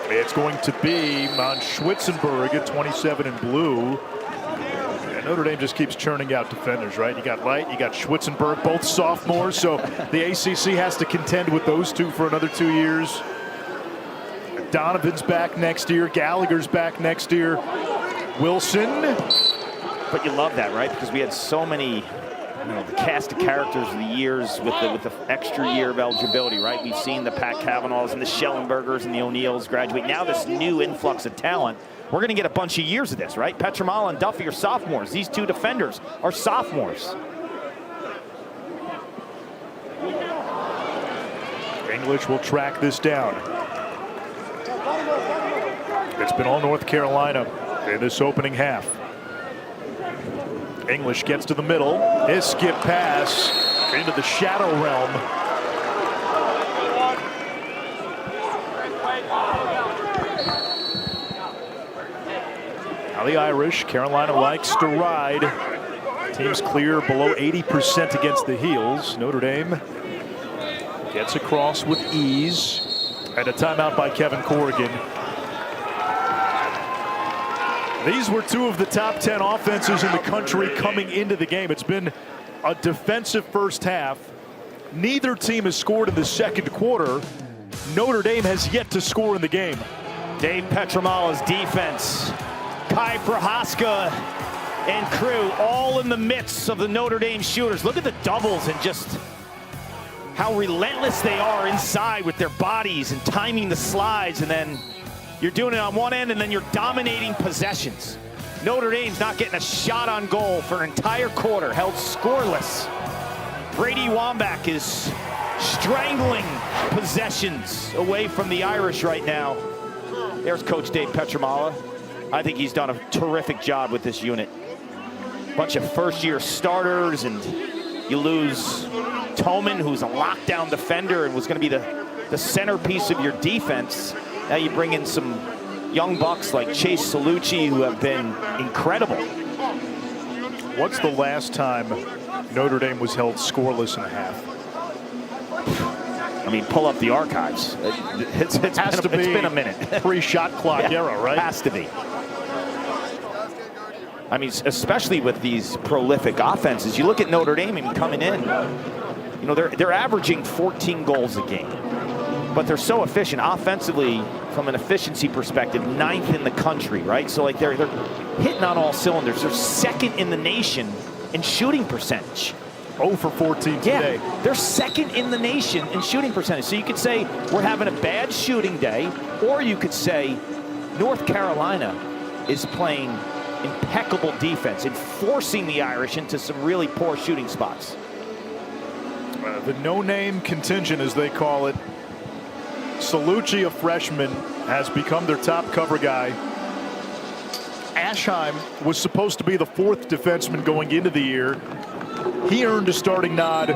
It's going to be on Schwitzenberg at 27 in blue. And Notre Dame just keeps churning out defenders, right? You got Light, you got Schwitzenberg, both sophomores, so the ACC has to contend with those two for another 2 years. Donovan's back next year. Gallagher's back next year. Wilson. But you love that, right? Because we had so many, you know, the cast of characters of the years with the extra year of eligibility, right? We've seen the Pat Cavanaughs and the Schellenbergers and the O'Neills graduate. Now this new influx of talent. We're going to get a bunch of years of this, right? Petramala and Duffy are sophomores. These two defenders are sophomores. English will track this down. It's been all North Carolina in this opening half. English gets to the middle. His skip pass into the shadow realm. Now the Irish, Carolina likes to ride. Teams clear below 80% against the heels. Notre Dame gets across with ease. And a timeout by Kevin Corrigan. These were two of the top 10 offenses in the country coming into the game. It's been a defensive first half. Neither team has scored in the second quarter. Notre Dame has yet to score in the game. Dave Petramala's defense. Kai Prohaska and crew all in the midst of the Notre Dame shooters. Look at the doubles and just how relentless they are inside with their bodies and timing the slides, and then you're doing it on one end and then you're dominating possessions. Notre Dame's not getting a shot on goal for an entire quarter, held scoreless. Brady Wambach is strangling possessions away from the Irish right now. There's Coach Dave Petramala. I think he's done a terrific job with this unit. Bunch of first-year starters, and you lose Toman, who's a lockdown defender and was going to be the centerpiece of your defense. Now you bring in some young bucks like Chase Salucci, who have been incredible. What's the last time Notre Dame was held scoreless in a half? I mean, pull up the archives. It's been a minute. Pre-shot clock era, right? Has to be. I mean, especially with these prolific offenses. You look at Notre Dame and coming in, you know, they're averaging 14 goals a game. But they're so efficient offensively from an efficiency perspective, 9th in the country, right? So like they're hitting on all cylinders. They're 2nd in the nation in shooting percentage. 0 for 14 today. Yeah, they're 2nd in the nation in shooting percentage. So you could say we're having a bad shooting day, or you could say North Carolina is playing impeccable defense and forcing the Irish into some really poor shooting spots. The no-name contingent, as they call it. Salucci, a freshman, has become their top cover guy. Ashheim was supposed to be the 4th defenseman going into the year. He earned a starting nod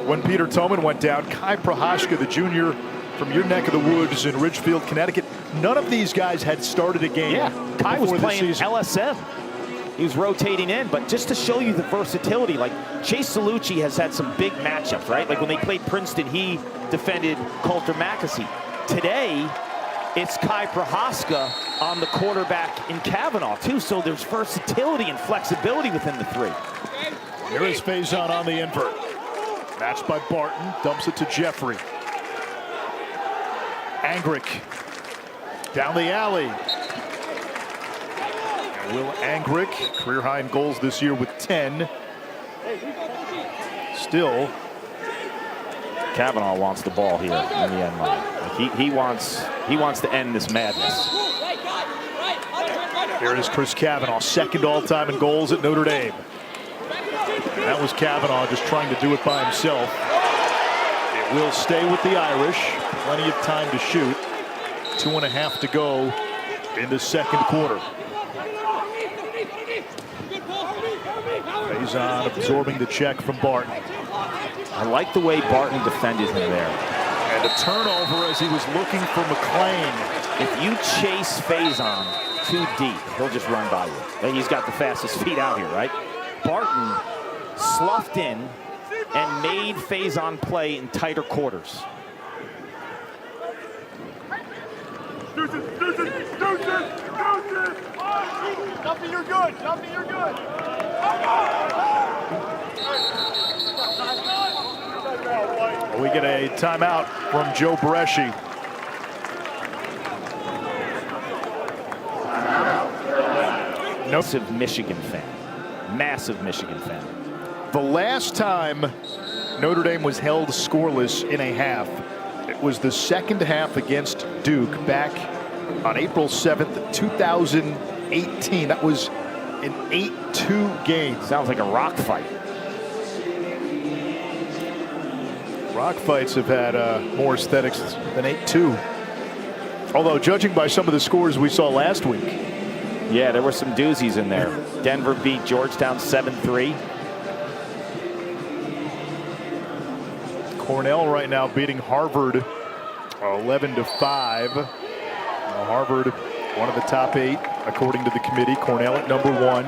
when Peter Toman went down. Kai Prohaska, the junior from your neck of the woods in Ridgefield, Connecticut. None of these guys had started a game. Yeah, Kai was playing LSM. He was rotating in, but just to show you the versatility, like Chase Salucci has had some big matchups, right? Like when they played Princeton, he defended Coulter Mackesy. Today, it's Kai Prohaska on the quarterback in Kavanaugh, too. So there's versatility and flexibility within the three. Here is Faison on the invert. Matched by Barton. Dumps it to Jeffrey. Angrick down the alley. And Will Angrick, career high in goals this year with 10. Still, Kavanaugh wants the ball here in the end line. Like he wants to end this madness. here is Chris Kavanaugh, second all-time in goals at Notre Dame. And that was Kavanaugh just trying to do it by himself. It will stay with the Irish. Plenty of time to shoot. 2.5 to go in the second quarter. Faison absorbing the check from Barton. I like the way Barton defended him there. And a turnover as he was looking for McLean. If you chase Faison too deep, he'll just run by you. He's got the fastest feet out here, right? Barton sloughed in and made Faison play in tighter quarters. Duffy, you're good. Duffy, you're good. We get a timeout from Joe Bresci. Massive Michigan fan. Massive Michigan fan. The last time Notre Dame was held scoreless in a half, it was the second half against Duke back on April 7th, 2018. That was an 8-2 game. Sounds like a rock fight. Rock fights have had more aesthetics than 8-2. Although, judging by some of the scores we saw last week. Yeah, there were some doozies in there. Denver beat Georgetown 7-3. Cornell right now beating Harvard 11-5. Harvard, one of the top 8, according to the committee. Cornell at number 1.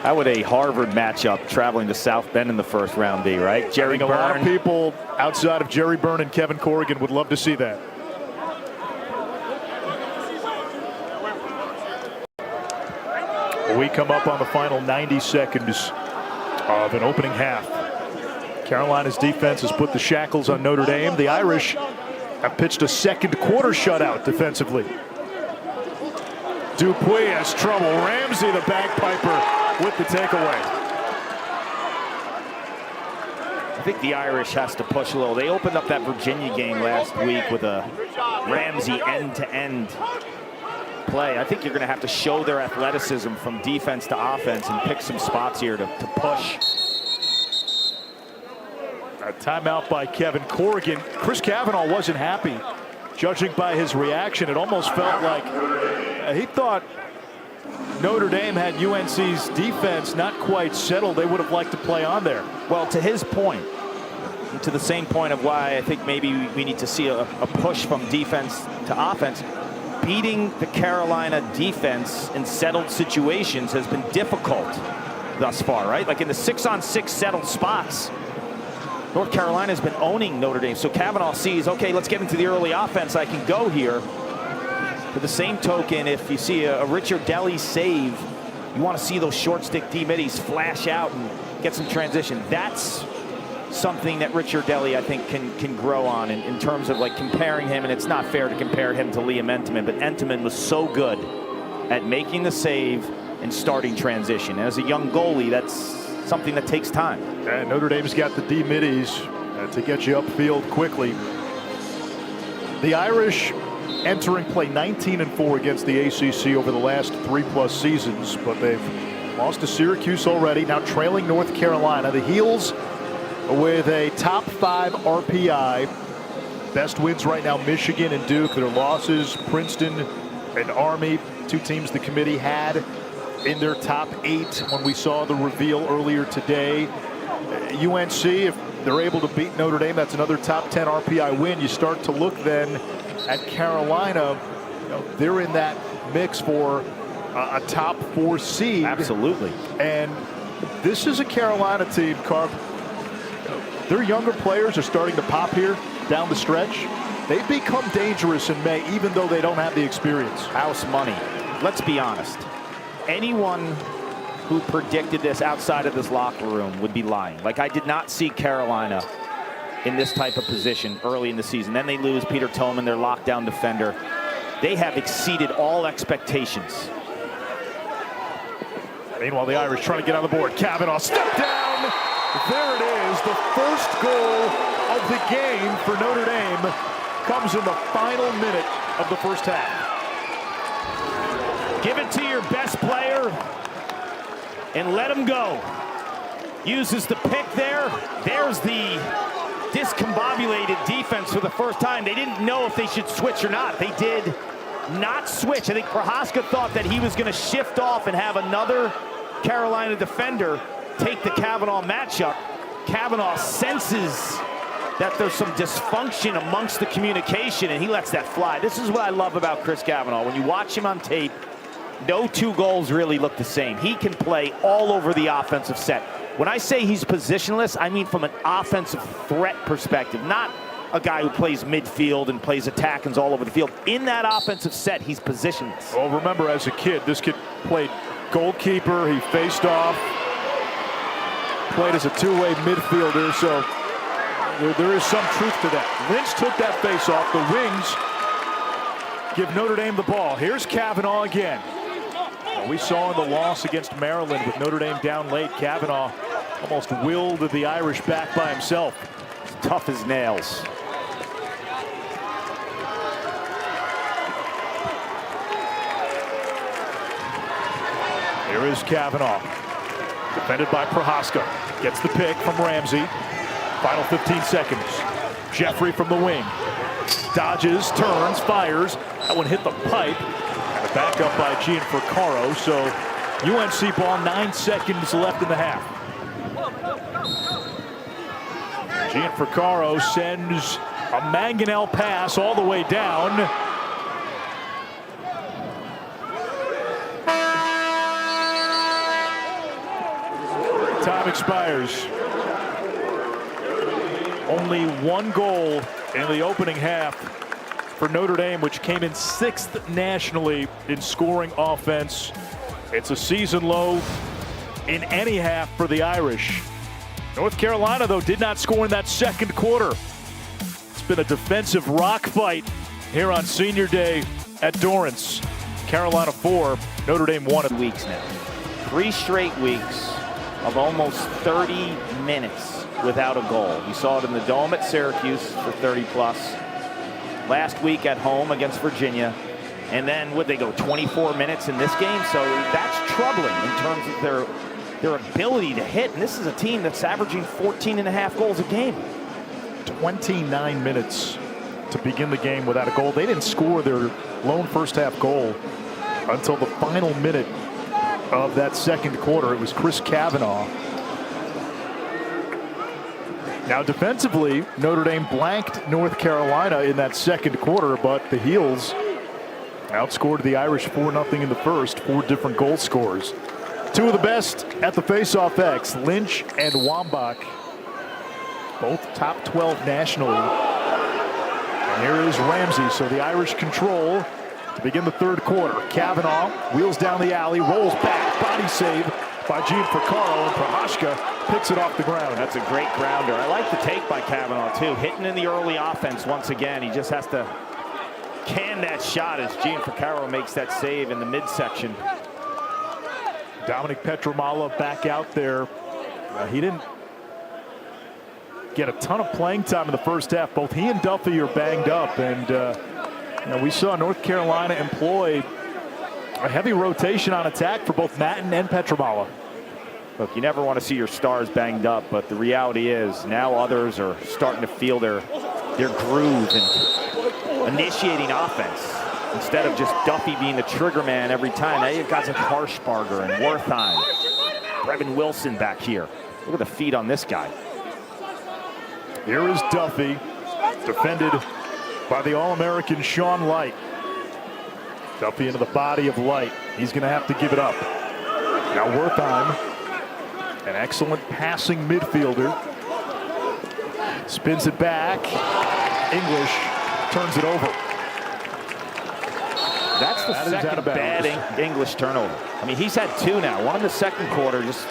How would a Harvard matchup traveling to South Bend in the first round be, right? Jerry Byrne. A lot of people outside of Jerry Byrne and Kevin Corrigan would love to see that. We come up on the final 90 seconds of an opening half. Carolina's defense has put the shackles on Notre Dame. The Irish have pitched a second quarter shutout defensively. Dupuis has trouble. Ramsey, the bagpiper, with the takeaway. I think the Irish has to push a little. They opened up that Virginia game last week with a Ramsey end-to-end play. I think you're going to have to show their athleticism from defense to offense and pick some spots here to push. A timeout by Kevin Corrigan. Chris Kavanaugh wasn't happy. Judging by his reaction, it almost felt like he thought Notre Dame had UNC's defense not quite settled. They would have liked to play on there. Well, to his point, to the same point of why I think maybe we need to see a push from defense to offense, beating the Carolina defense in settled situations has been difficult thus far, right? Like in the 6-on-6 settled spots, North Carolina's been owning Notre Dame. So Kavanaugh sees, okay, let's get into the early offense. I can go here. For the same token, if you see a Richard Deli save, you want to see those short stick D-middies flash out and get some transition. That's something that Richard Deli, I think, can grow on in terms of like comparing him. And it's not fair to compare him to Liam Entenmann, but Entenmann was so good at making the save and starting transition. And as a young goalie, that's something that takes time. And Notre Dame's got the D-middies to get you upfield quickly. The Irish entering play 19-4 against the ACC over the last 3+ seasons, but they've lost to Syracuse already, now trailing North Carolina. The Heels with a top 5 RPI. Best wins right now, Michigan and Duke. Their losses, Princeton and Army, 2 teams the committee had in their top 8 when we saw the reveal earlier today. UNC, if they're able to beat Notre Dame, that's another top 10 RPI win. You start to look then at Carolina. They're in that mix for a top 4 seed. Absolutely. And this is a Carolina team, Carp. their younger players are starting to pop here down the stretch. They've become dangerous in May, even though they don't have the experience. House money. Let's be honest. Anyone who predicted this outside of this locker room would be lying. Like, I did not see Carolina in this type of position early in the season. Then they lose Peter Tillman, their lockdown defender. They have exceeded all expectations. Meanwhile, the Irish trying to get on the board. Kavanaugh, step down. There it is. The first goal of the game for Notre Dame comes in the final minute of the first half. Give it to your best player and let him go. Uses the pick there. There's the discombobulated defense for the first time. They didn't know if they should switch or not. They did not switch. I think Prohaska thought that he was going to shift off and have another Carolina defender take the Kavanaugh matchup. Kavanaugh senses that there's some dysfunction amongst the communication, and he lets that fly. This is what I love about Chris Kavanaugh. When you watch him on tape, no two goals really look the same. He can play all over the offensive set. When I say he's positionless, I mean from an offensive threat perspective, not a guy who plays midfield and plays attack and is all over the field. In that offensive set, he's positionless. Well, remember, as a kid, this kid played goalkeeper. He faced off, played as a two-way midfielder, so there is some truth to that. Lynch took that face off. The Wings give Notre Dame the ball. Here's Kavanaugh again. We saw in the loss against Maryland with Notre Dame down late, Kavanaugh almost willed the Irish back by himself. It's tough as nails. Here is Kavanaugh, defended by Prohaska. Gets the pick from Ramsey. Final 15 seconds. Jeffrey from the wing. Dodges, turns, fires. That one hit the pipe. And a back up by Gianfrancaro. So UNC ball, 9 seconds left in the half. Gianfrancaro sends a mangonel pass all the way down. Time expires. Only one goal in the opening half for Notre Dame, which came in 6th nationally in scoring offense. It's a season low in any half for the Irish. North Carolina, though, did not score in that second quarter. It's been a defensive rock fight here on Senior Day at Dorrance. Carolina 4, Notre Dame 1. Weeks now. 3 straight weeks of almost 30 minutes without a goal. We saw it in the Dome at Syracuse for 30 plus. Last week at home against Virginia. And then would they go 24 minutes in this game? So that's troubling in terms of their ability to hit. And this is a team that's averaging 14.5 goals a game. 29 minutes to begin the game without a goal. They didn't score their lone first half goal until the final minute of that second quarter. It was Chris Kavanaugh. Now defensively, Notre Dame blanked North Carolina in that second quarter, but the Heels outscored the Irish 4-0 in the first. 4 different goal scorers. 2 of the best at the face-off X, Lynch and Wambach, both top 12 nationally. And here is Ramsey, so the Irish control to begin the third quarter. Kavanaugh wheels down the alley, rolls back, body save by Gianfrancaro, and Prohaska picks it off the ground. That's a great grounder. I like the take by Kavanaugh, too. Hitting in the early offense once again. He just has to can that shot as Gianfrancaro makes that save in the midsection. Dominic Petromala back out there. He didn't get a ton of playing time in the first half. Both he and Duffy are banged up, and we saw North Carolina employ a heavy rotation on attack for both Matten and Petromala. Look, you never want to see your stars banged up, but the reality is now others are starting to feel their groove and initiating offense instead of just Duffy being the trigger man every time. Now you've guys like Harshbarger and Wertheim, Brevin Wilson back here. Look at the feet on this guy. Here is Duffy, defended by the All-American Sean Light. Duffy into the body of Light. He's going to have to give it up. Now Wertheim, an excellent passing midfielder. Spins it back. English turns it over. That's the second bad English turnover. I mean, he's had 2 now. One in the second quarter, just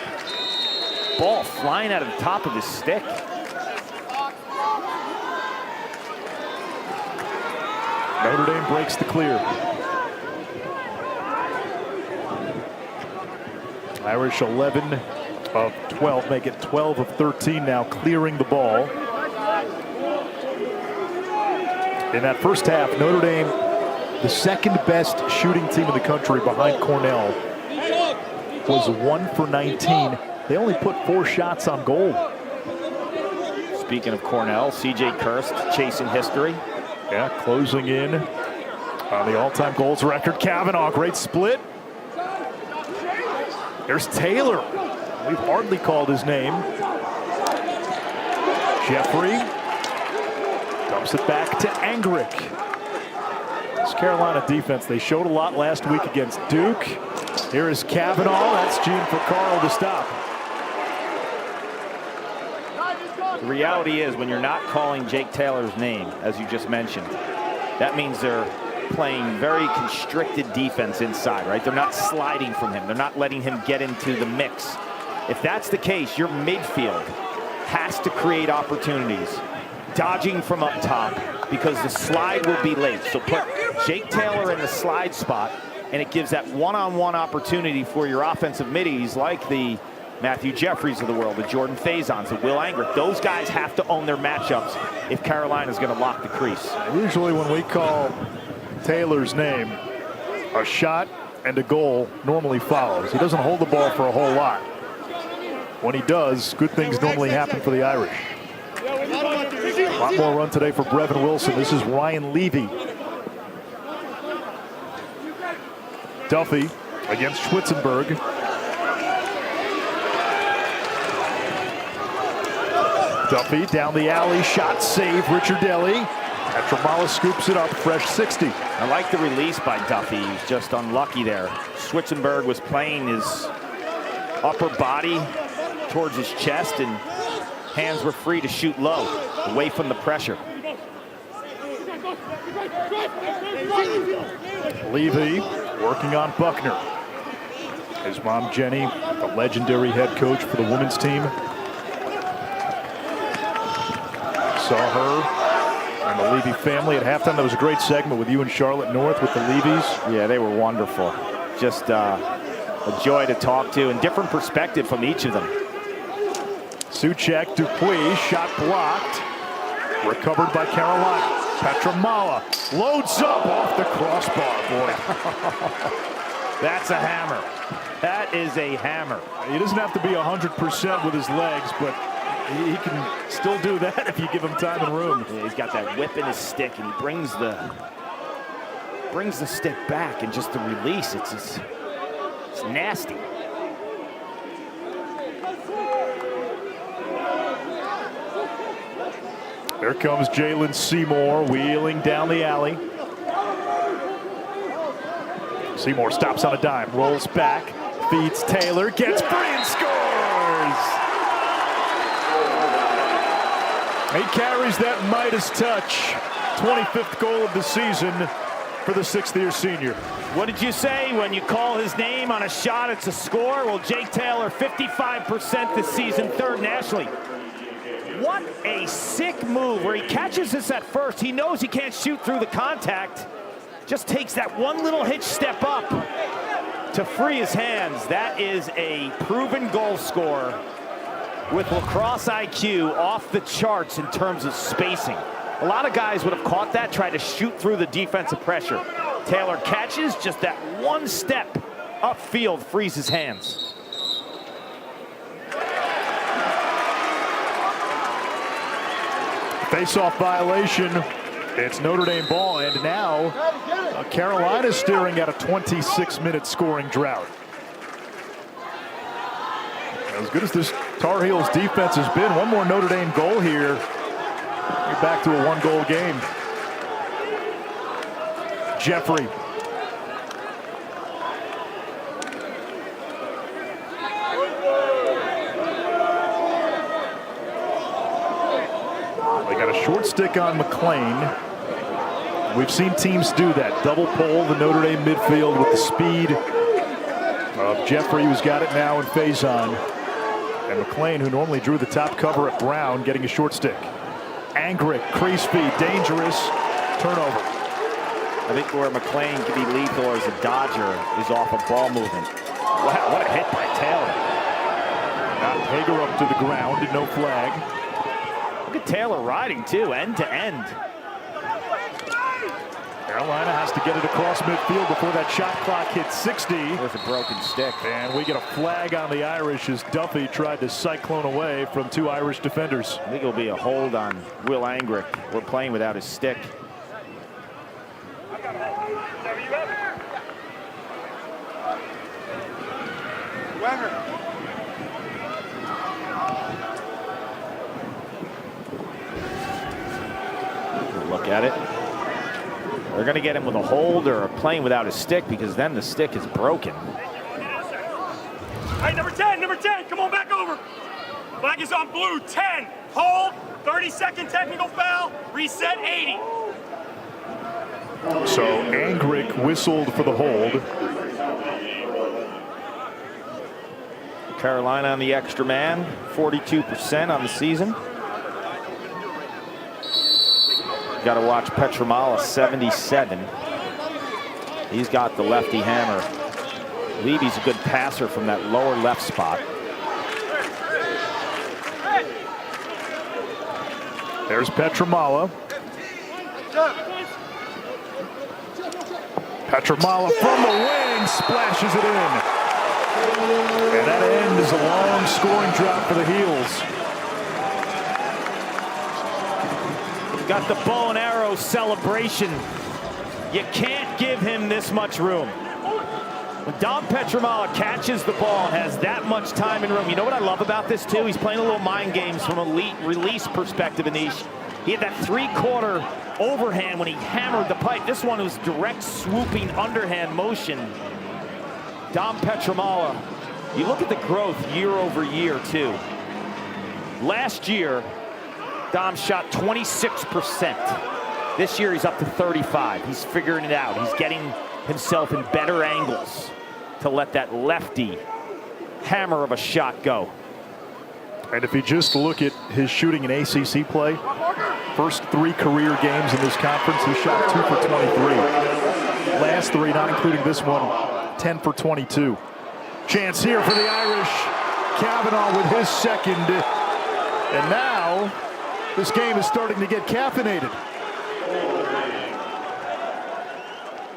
ball flying out of the top of his stick. Notre Dame breaks the clear. Irish 11 of 12, make it 12 of 13 now, clearing the ball. In that first half, Notre Dame, the second best shooting team in the country behind Cornell, was 1 for 19. They only put 4 shots on goal. Speaking of Cornell, C.J. Kirst chasing history. Yeah, closing in on the all-time goals record. Kavanaugh, great split. There's Taylor. We've hardly called his name. Jeffrey dumps it back to Angrick. This Carolina defense, they showed a lot last week against Duke. Here is Kavanaugh. That's Gene for Carl to stop. The reality is, when you're not calling Jake Taylor's name, as you just mentioned, that means they're playing very constricted defense inside, right? They're not sliding from him. They're not letting him get into the mix. If that's the case, your midfield has to create opportunities, dodging from up top, because the slide will be late. So put Jake Taylor in the slide spot, and it gives that one-on-one opportunity for your offensive middies like the Matthew Jeffries of the world, the Jordan Faisons, the Will Angrick. Those guys have to own their matchups if Carolina's going to lock the crease. Usually when we call Taylor's name, a shot and a goal normally follows. He doesn't hold the ball for a whole lot. When he does, good things normally happen for the Irish. A lot more run today for Brevin Wilson. This is Ryan Levy. Duffy against Schwitzenberg. Duffy down the alley, shot save, Ricciardelli. Petramala scoops it up, fresh 60. I like the release by Duffy. He was just unlucky there. Schwitzenberg was playing his upper body towards his chest, and hands were free to shoot low, away from the pressure. Levy working on Buckner. His mom, Jenny, the legendary head coach for the women's team. Saw her and the Levy family at halftime. That was a great segment with you and Charlotte North with the Levys. Yeah, they were wonderful. Just a joy to talk to, and different perspective from each of them. Suchek, Dupuis, shot blocked. Recovered by Carolina. Petramala loads up off the crossbar, boy. That's a hammer. That is a hammer. He doesn't have to be 100% with his legs, but he can still do that if you give him time and room. Yeah, he's got that whip in his stick, and he brings the stick back, and just the release, it's nasty. There comes Jalen Seymour wheeling down the alley. Seymour stops on a dime, rolls back, feeds Taylor, gets free and scores! He carries that Midas touch. 25th goal of the season for the 6th-year senior. What did you say? When you call his name on a shot, it's a score? Well, Jake Taylor, 55% this season, 3rd nationally. What a sick move where he catches this at first. He knows he can't shoot through the contact. Just takes that one little hitch step up to free his hands. That is a proven goal scorer with lacrosse IQ off the charts in terms of spacing. A lot of guys would have caught that, tried to shoot through the defensive pressure. Taylor catches, just that one step upfield frees his hands. Face-off violation. It's Notre Dame ball, and now Carolina staring at a 26-minute scoring drought. As good as this Tar Heels defense has been, one more Notre Dame goal here. You're back to a 1-goal game. Jeffrey. Short stick on McLean. We've seen teams do that. Double pole the Notre Dame midfield with the speed of Jeffrey, who's got it now in Faison. And McLean, who normally drew the top cover at Brown, getting a short stick. Angrick, crease feed, dangerous. Turnover. I think where McLean can be lethal as a dodger is off of ball movement. Wow, what a hit by Taylor. Got Hager up to the ground, no flag. Look at Taylor riding too, end to end. Carolina has to get it across midfield before that shot clock hits 60. There's a broken stick. And we get a flag on the Irish as Duffy tried to cyclone away from two Irish defenders. I think it'll be a hold on Will Angrick. We're playing without his stick. Look at it. They're going to get him with a hold or playing without his stick because then the stick is broken. All right, number 10, come on back over. Flag is on blue, 10, hold, 30-second technical foul, reset 80. So Angrick whistled for the hold. Carolina on the extra man, 42% on the season. Got to watch Petramala, 77. He's got the lefty hammer. I believe he's a good passer from that lower left spot. There's Petramala. Petramala from the wing splashes it in. And that end is a long scoring drop for the Heels. Got the bow and arrow celebration. You can't give him this much room. When Dom Petramala catches the ball and has that much time and room, you know what I love about this too? He's playing a little mind games from a release perspective, Anish. He had that three-quarter overhand when he hammered the pipe. This one was direct swooping underhand motion. Dom Petramala, you look at the growth year over year too. Last year, Dom shot 26%. This year he's up to 35. He's figuring it out. He's getting himself in better angles to let that lefty hammer of a shot go. And if you just look at his shooting in ACC play, first 3 career games in this conference, he shot 2 for 23. Last 3, not including this one, 10 for 22. Chance here for the Irish. Kavanaugh with his second. And now this game is starting to get caffeinated.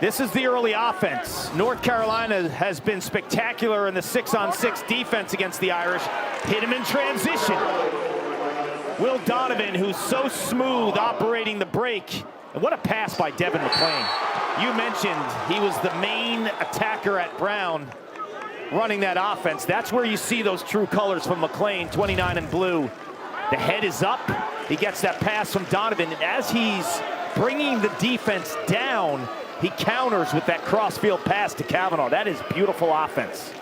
This is the early offense. North Carolina has been spectacular in the 6-on-6 defense against the Irish. Hit him in transition. Will Donovan, who's so smooth operating the break. And what a pass by Devin McLean. You mentioned he was the main attacker at Brown running that offense. That's where you see those true colors from McLean, 29 in blue. The head is up. He gets that pass from Donovan. And as he's bringing the defense down, he counters with that crossfield pass to Kavanaugh. That is beautiful offense.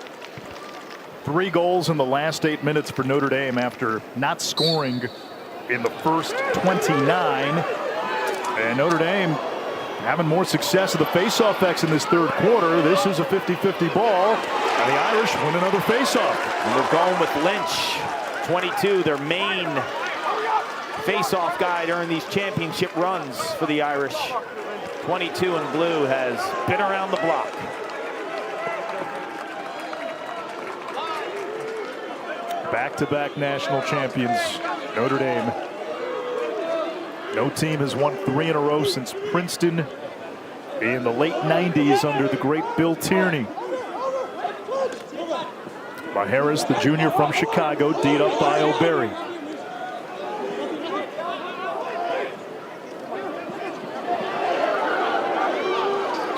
3 goals in the last 8 minutes for Notre Dame after not scoring in the first 29. And Notre Dame having more success of the faceoff X in this third quarter. This is a 50-50 ball. And the Irish win another faceoff. And they're going with Lynch, 22, their main faceoff guy during these championship runs for the Irish. 22 in blue has been around the block. Back-to-back national champions, Notre Dame. No team has won 3 in a row since Princeton in the late 90s under the great Bill Tierney. Harris, the junior from Chicago, D'd up by O'Berry.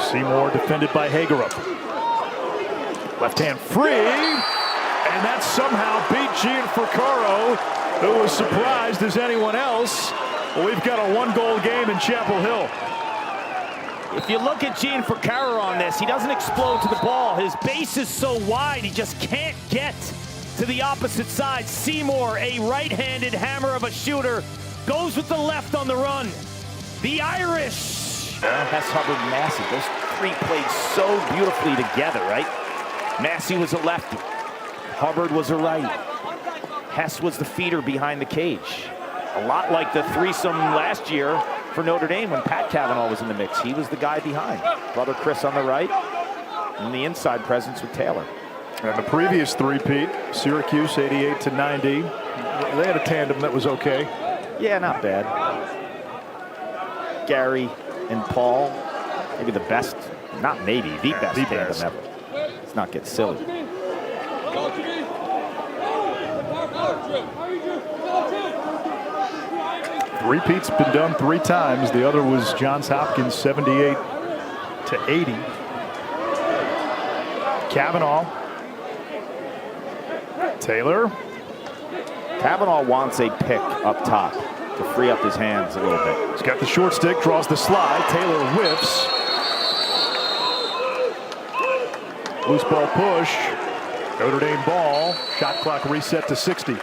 Seymour defended by Hagerup. Left hand free, and that somehow beat Gianfrancaro, who was surprised as anyone else. Well, we've got a 1-goal game in Chapel Hill. If you look at Gianfrancaro on this, he doesn't explode to the ball. His base is so wide, he just can't get to the opposite side. Seymour, a right-handed hammer of a shooter, Goes with the left on the run. The Irish. Hess, Hubbard, Massey. Those three played so beautifully together, right? Massey was a lefty. Hubbard was a right. Hess was the feeder behind the cage. A lot like the threesome last year for Notre Dame when Pat Cavanaugh was in the mix. He was the guy behind. Brother Chris on the right, and the inside presence with Taylor. And the previous three-peat, Syracuse 88-90. They had a tandem that was okay. Yeah, not bad. Gary and Paul, maybe the best, not maybe, the best tandem ever. Let's not get silly. Three-peat's been done 3 times. The other was Johns Hopkins 78-80. Cavanaugh. Taylor. Cavanaugh wants a pick up top to free up his hands a little bit. He's got the short stick, draws the slide. Taylor whiffs. Loose ball push. Notre Dame ball. Shot clock reset to 60.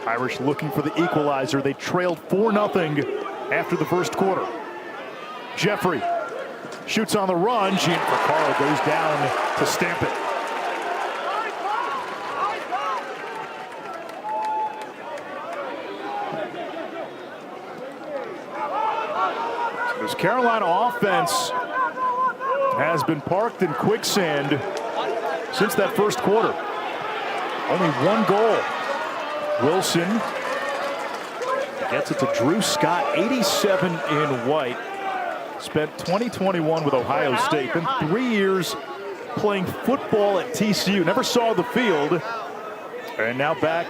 Irish looking for the equalizer. They trailed 4-0 after the first quarter. Jeffrey shoots on the run. Gianfrancaro goes down to stamp it. This Carolina offense has been parked in quicksand since that first quarter. Only 1 goal. Wilson gets it to Drew Scott, 87 in white. Spent 2021 with Ohio State, then 3 years playing football at TCU. Never saw the field, and now back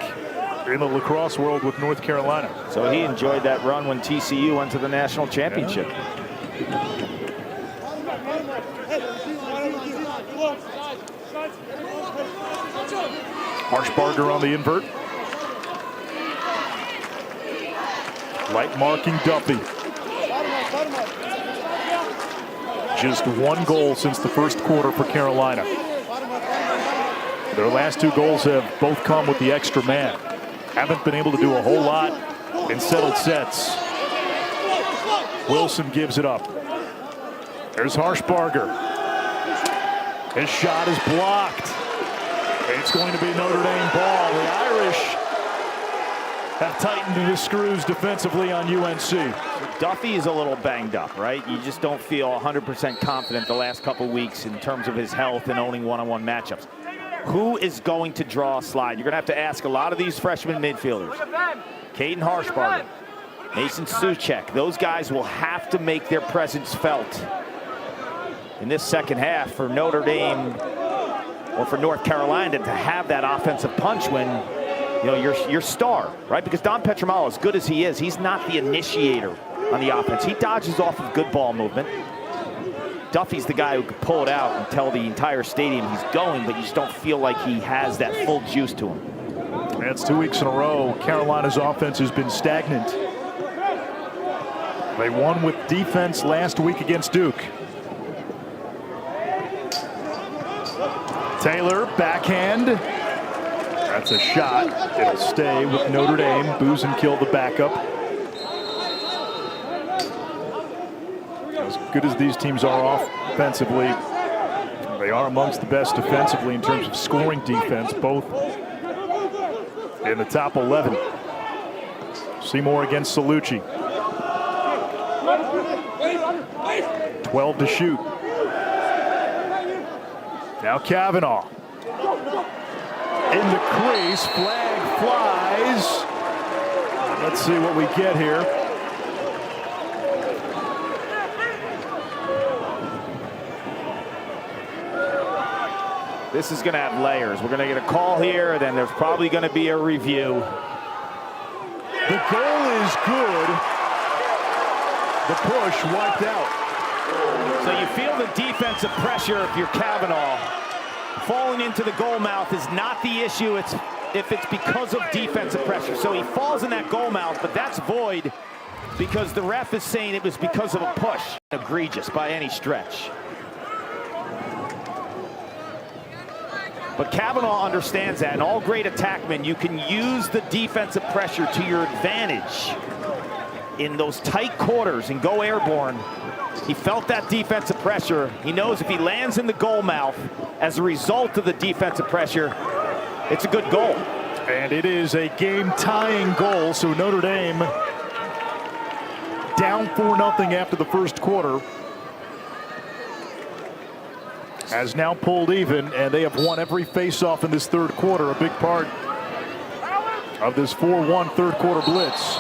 in the lacrosse world with North Carolina. So he enjoyed that run when TCU went to the national championship. Harshbarger on the invert. Light marking Duffy. Just 1 goal since the first quarter for Carolina. Their last 2 goals have both come with the extra man. Haven't been able to do a whole lot in settled sets. Wilson gives it up. There's Harshbarger. His shot is blocked. It's going to be Notre Dame ball. The Irish have tightened the screws defensively on UNC. Duffy is a little banged up, right? You just don't feel 100% confident the last couple weeks in terms of his health and owning one-on-one matchups. Who is going to draw a slide? You're going to have to ask a lot of these freshman midfielders. Caden Harshbarger, Mason Suchek. Those guys will have to make their presence felt in this second half for Notre Dame or for North Carolina to have that offensive punch when, you know, your star, right? Because Don Petromalo, as good as he is, he's not the initiator on the offense. He dodges off of good ball movement. Duffy's the guy who could pull it out and tell the entire stadium he's going, but you just don't feel like he has that full juice to him. That's 2 weeks in a row. Carolina's offense has been stagnant. They won with defense last week against Duke. Taylor, backhand. That's a shot. It'll stay with Notre Dame. Buzenkill, the backup. As good as these teams are offensively, they are amongst the best defensively in terms of scoring defense, both in the top 11. Seymour against Salucci. 12 to shoot. Now Cavanaugh. In the crease, flag flies. Let's see what we get here. This is going to have layers. We're going to get a call here, then there's probably going to be a review. The goal is good. The push wiped out. So you feel the defensive pressure if you're Cavanaugh. Falling into the goal mouth is not the issue. It's if it's because of defensive pressure. So he falls in that goal mouth, but that's void because the ref is saying it was because of a push. Egregious by any stretch. But Kavanaugh understands that, and all great attackmen, you can use the defensive pressure to your advantage in those tight quarters and go airborne. He felt that defensive pressure. He knows if he lands in the goal mouth as a result of the defensive pressure, it's a good goal. And it is a game-tying goal, so Notre Dame down 4-0 after the first quarter has now pulled even, and they have won every face-off in this third quarter, a big part of this 4-1 third quarter blitz.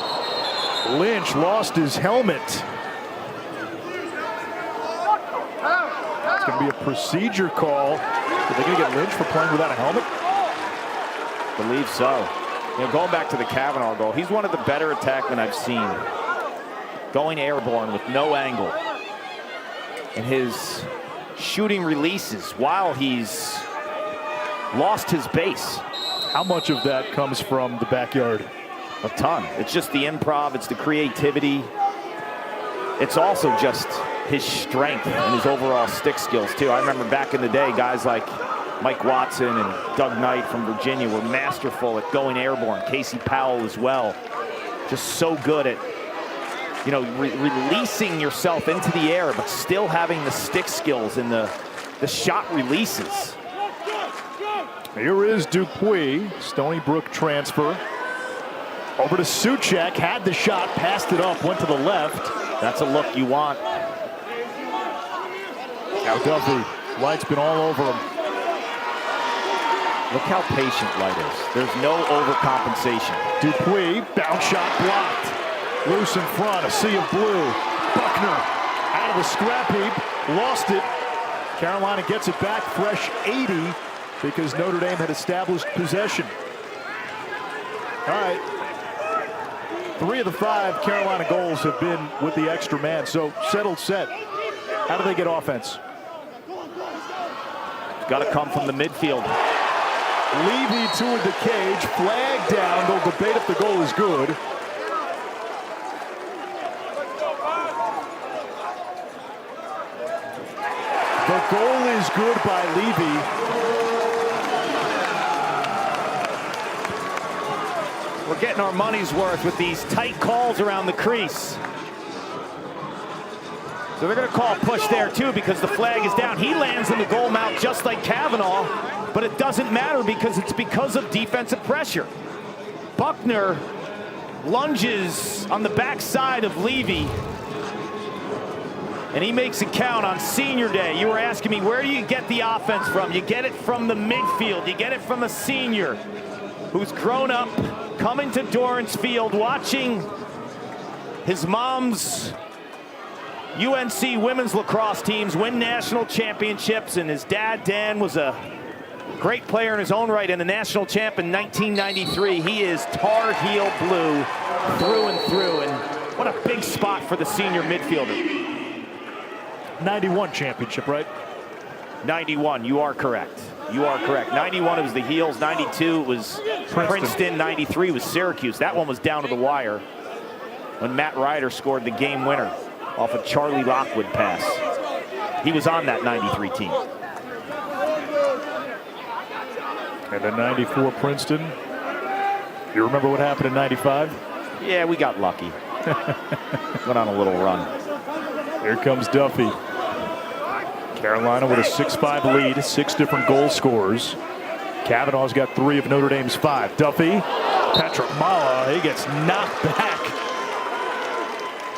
Lynch lost his helmet. It's going to be a procedure call. Are they going to get Lynch for playing without a helmet? Believe so. You know, going back to the Kavanaugh goal, he's one of the better attackmen I've seen. Going airborne with no angle. And his shooting releases while he's lost his base. How much of that comes from the backyard? A ton. It's just the improv, it's the creativity. It's also just his strength and his overall stick skills too. I remember back in the day, guys like Mike Watson and Doug Knight from Virginia were masterful at going airborne. Casey Powell as well. Just so good at, you know, releasing yourself into the air, but still having the stick skills and the shot releases. Here is Dupuis, Stony Brook transfer. Over to Suchek, had the shot, passed it up, went to the left. That's a look you want. Now Duffy, Light's been all over him. Look how patient Light is. There's no overcompensation. Dupuis, bounce shot blocked. Loose in front, a sea of blue. Buckner out of the scrap heap, lost it. Carolina gets it back, fresh 80, because Notre Dame had established possession. All right. 3 of the 5 Carolina goals have been with the extra man, so settled set. How do they get offense? It's got to come from the midfield. Levy toward the cage, flag down. They'll debate if the goal is good. The goal is good by Levy. We're getting our money's worth with these tight calls around the crease. So they're going to call push there too because the flag is down. He lands in the goal mouth just like Kavanaugh, but it doesn't matter because it's because of defensive pressure. Buckner lunges on the backside of Levy, and he makes it count on senior day. You were asking me, where do you get the offense from? You get it from the midfield. You get it from a senior who's grown up, coming to Dorrance Field, watching his mom's UNC women's lacrosse teams win national championships, and his dad, Dan, was a great player in his own right and a national champ in 1993. He is Tar Heel blue through and through, and what a big spot for the senior midfielder. 91 championship, right? 91, you are correct. You are correct. 91 it was the Heels, 92 it was Princeton, 93 was Syracuse. That one was down to the wire when Matt Ryder scored the game winner off a Charlie Lockwood pass. He was on that 93 team. And then 94 Princeton. You remember what happened in 95? Yeah, we got lucky. Went on a little run. Here comes Duffy. Carolina with a 6-5 lead, 6 different goal scorers. Kavanaugh's got 3 of Notre Dame's 5. Duffy, Petramala, he gets knocked back.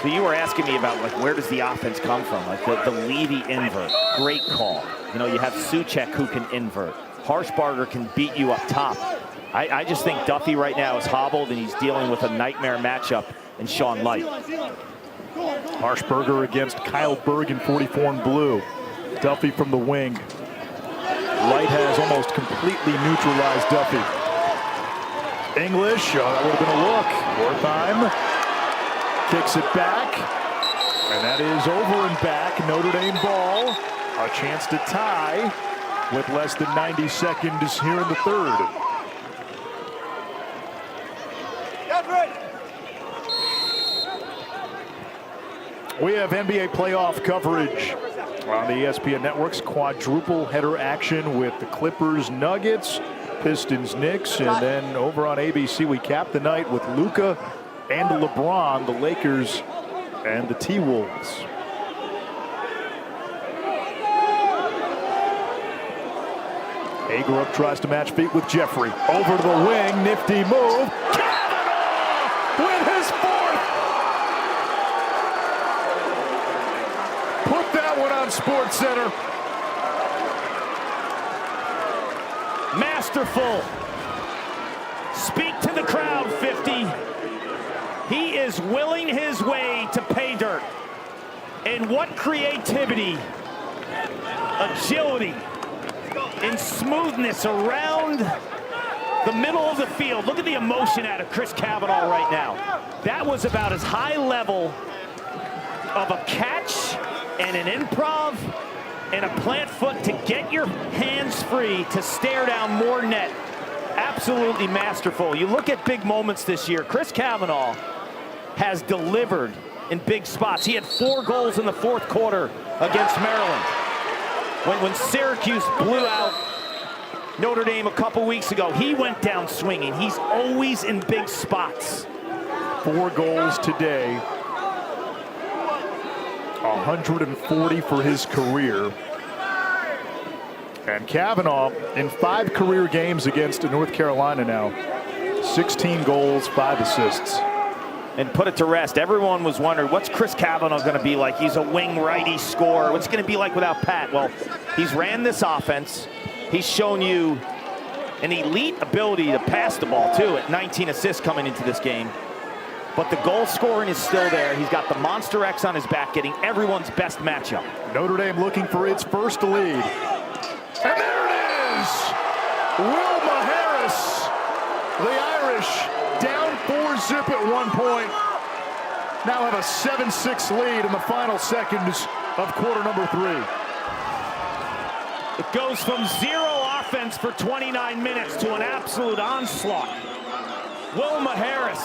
So you were asking me about, like, where does the offense come from? Like the Levy invert, great call. You know, you have Suchek who can invert. Harshbarger can beat you up top. I just think Duffy right now is hobbled and he's dealing with a nightmare matchup in Sean Light. Harshbarger against Kyle Berg in 44 in blue. Duffy from the wing. Light has almost completely neutralized Duffy. English, that would have been a look. Wertheim kicks it back, and that is over and back. Notre Dame ball. A chance to tie with less than 90 seconds here in the third. We have NBA playoff coverage on the ESPN Network's quadruple header action with the Clippers, Nuggets, Pistons, Knicks, and then over on ABC we cap the night with Luka and LeBron, the Lakers and the T-Wolves. Hagerup tries to match feet with Jeffrey. Over to the wing, nifty move. Kavanaugh with his fourth. Put that one on SportsCenter. Masterful. Speak to the crowd, 50. He is willing his way to pay dirt. And what creativity, agility, and smoothness around the middle of the field. Look at the emotion out of Chris Cavanaugh right now. That was about as high level of a catch and an improv and a plant foot to get your hands free to stare down more net. Absolutely masterful. You look at big moments this year. Chris Cavanaugh has delivered in big spots. He had 4 goals in the fourth quarter against Maryland. When Syracuse blew out Notre Dame a couple weeks ago, he went down swinging. He's always in big spots. 4 goals today. 140 for his career. And Cavanaugh in 5 career games against North Carolina now. 16 goals, 5 assists. And put it to rest. Everyone was wondering, what's Chris Cavanaugh going to be like? He's a wing righty scorer. What's going to be like without Pat? Well, he's ran this offense. He's shown you an elite ability to pass the ball, too, at 19 assists coming into this game. But the goal scoring is still there. He's got the Monster X on his back, getting everyone's best matchup. Notre Dame looking for its first lead. And there it is! Wilma Harris, the Irish, down 4-zip at one point. Now have a 7-6 lead in the final seconds of quarter number 3. It goes from 0 offense for 29 minutes to an absolute onslaught. Wilma Harris,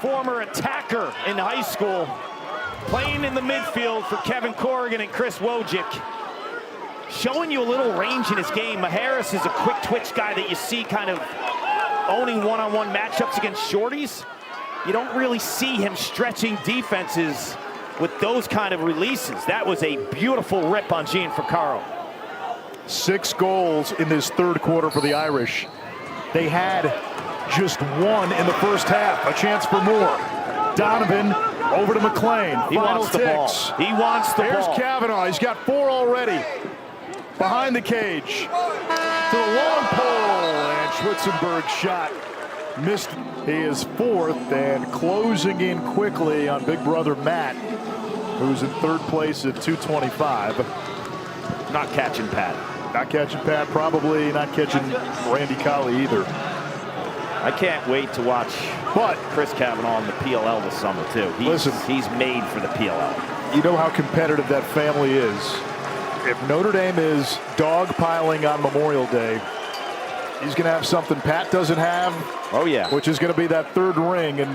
former attacker in high school, playing in the midfield for Kevin Corrigan and Chris Wojcik. Showing you a little range in his game. Harris is a quick twitch guy that you see kind of owning one-on-one matchups against shorties. You don't really see him stretching defenses with those kind of releases. That was a beautiful rip on Gianfrancaro. 6 goals in this third quarter for the Irish. They had just 1 in the first half. A chance for more. Donovan over to McLean. He wants the ball. He wants the ball. Here's Cavanaugh. He's got 4 already. Behind the cage. To the long pole. And Schwitzenberg's shot missed. He is 4th and closing in quickly on big brother Matt, who's in 3rd place at 225. Not catching Pat. Not catching Pat, probably not catching Randy Colley either. I can't wait to watch Chris Cavanaugh in the PLL this summer, too. He's made for the PLL. You know how competitive that family is. If Notre Dame is dogpiling on Memorial Day, he's going to have something Pat doesn't have. Oh, yeah. Which is going to be that 3rd ring. And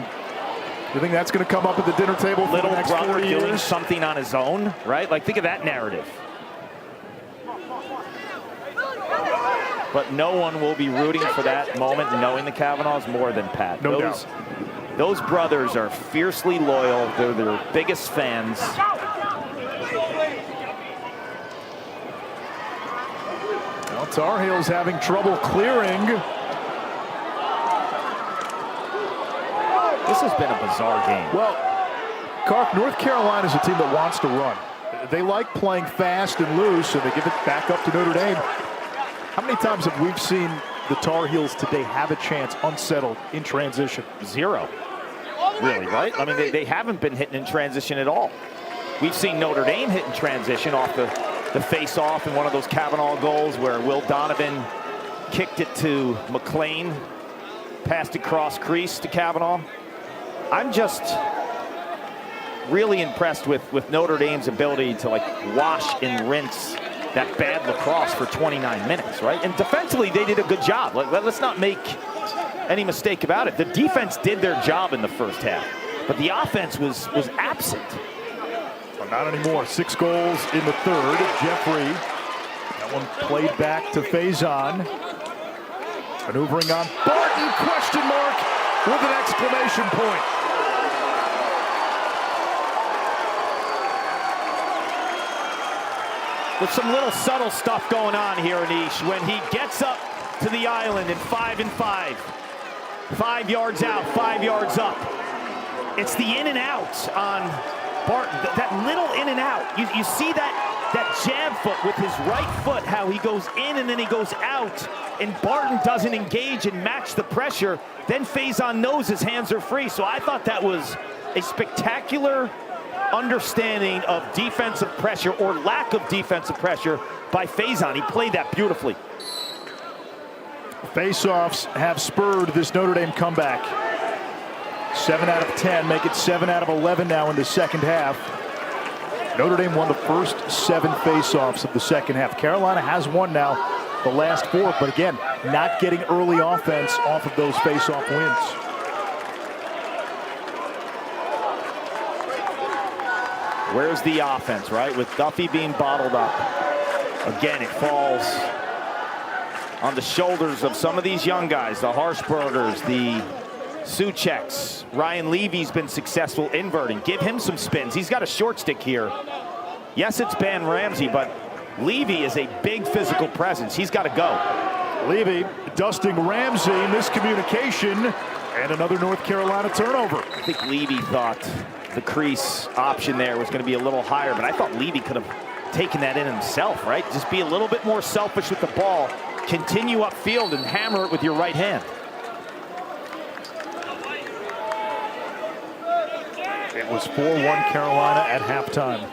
you think that's going to come up at the dinner table for the next 4 years? Doing something on his own, right? Like, think of that narrative. But no one will be rooting for that moment, knowing the Cavanaughs more than Pat. No doubt. Those brothers are fiercely loyal. They're their biggest fans. Well, Tar Heels having trouble clearing. This has been a bizarre game. Well, Kark, North Carolina is a team that wants to run. They like playing fast and loose, and they give it back up to Notre Dame. How many times have we seen the Tar Heels today have a chance unsettled in transition? 0. Really, right? I mean, they haven't been hitting in transition at all. We've seen Notre Dame hit in transition off the face-off in one of those Cavanaugh goals where Will Donovan kicked it to McLean, passed it cross crease to Cavanaugh. I'm just really impressed with Notre Dame's ability to wash and rinse that bad lacrosse for 29 minutes, right? And defensively, they did a good job. Let's not make any mistake about it. The defense did their job in the first half. but the offense was absent. Well, not anymore. 6 goals in the third. Jeffrey, that one played back to Faison. Maneuvering on Barton, question mark, with an exclamation point. With some little subtle stuff going on here, Anish, when he gets up to the island in 5 and 5. 5 yards out, 5 yards up. It's the in and out on Barton. That little in and out. You see that jab foot with his right foot, how he goes in and then he goes out, and Barton doesn't engage and match the pressure. Then Faison knows his hands are free. So I thought that was a spectacular understanding of defensive pressure or lack of defensive pressure by Faison. He played that beautifully. Face-offs have spurred this Notre Dame comeback. 7 out of 10, make it 7 out of 11 now in the second half. Notre Dame won the first 7 face-offs of the second half. Carolina has won now the last 4, but again, not getting early offense off of those face-off wins. Where's the offense, right? With Duffy being bottled up. Again, it falls on the shoulders of some of these young guys, the Harshbergers, the Sucheks. Ryan Levy's been successful inverting. Give him some spins. He's got a short stick here. Yes, it's Ben Ramsey, but Levy is a big physical presence. He's got to go. Levy dusting Ramsey, miscommunication, and another North Carolina turnover. I think Levy thought the crease option there was going to be a little higher, but I thought Levy could have taken that in himself, right? Just be a little bit more selfish with the ball. Continue upfield and hammer it with your right hand. It was 4-1 Carolina at halftime.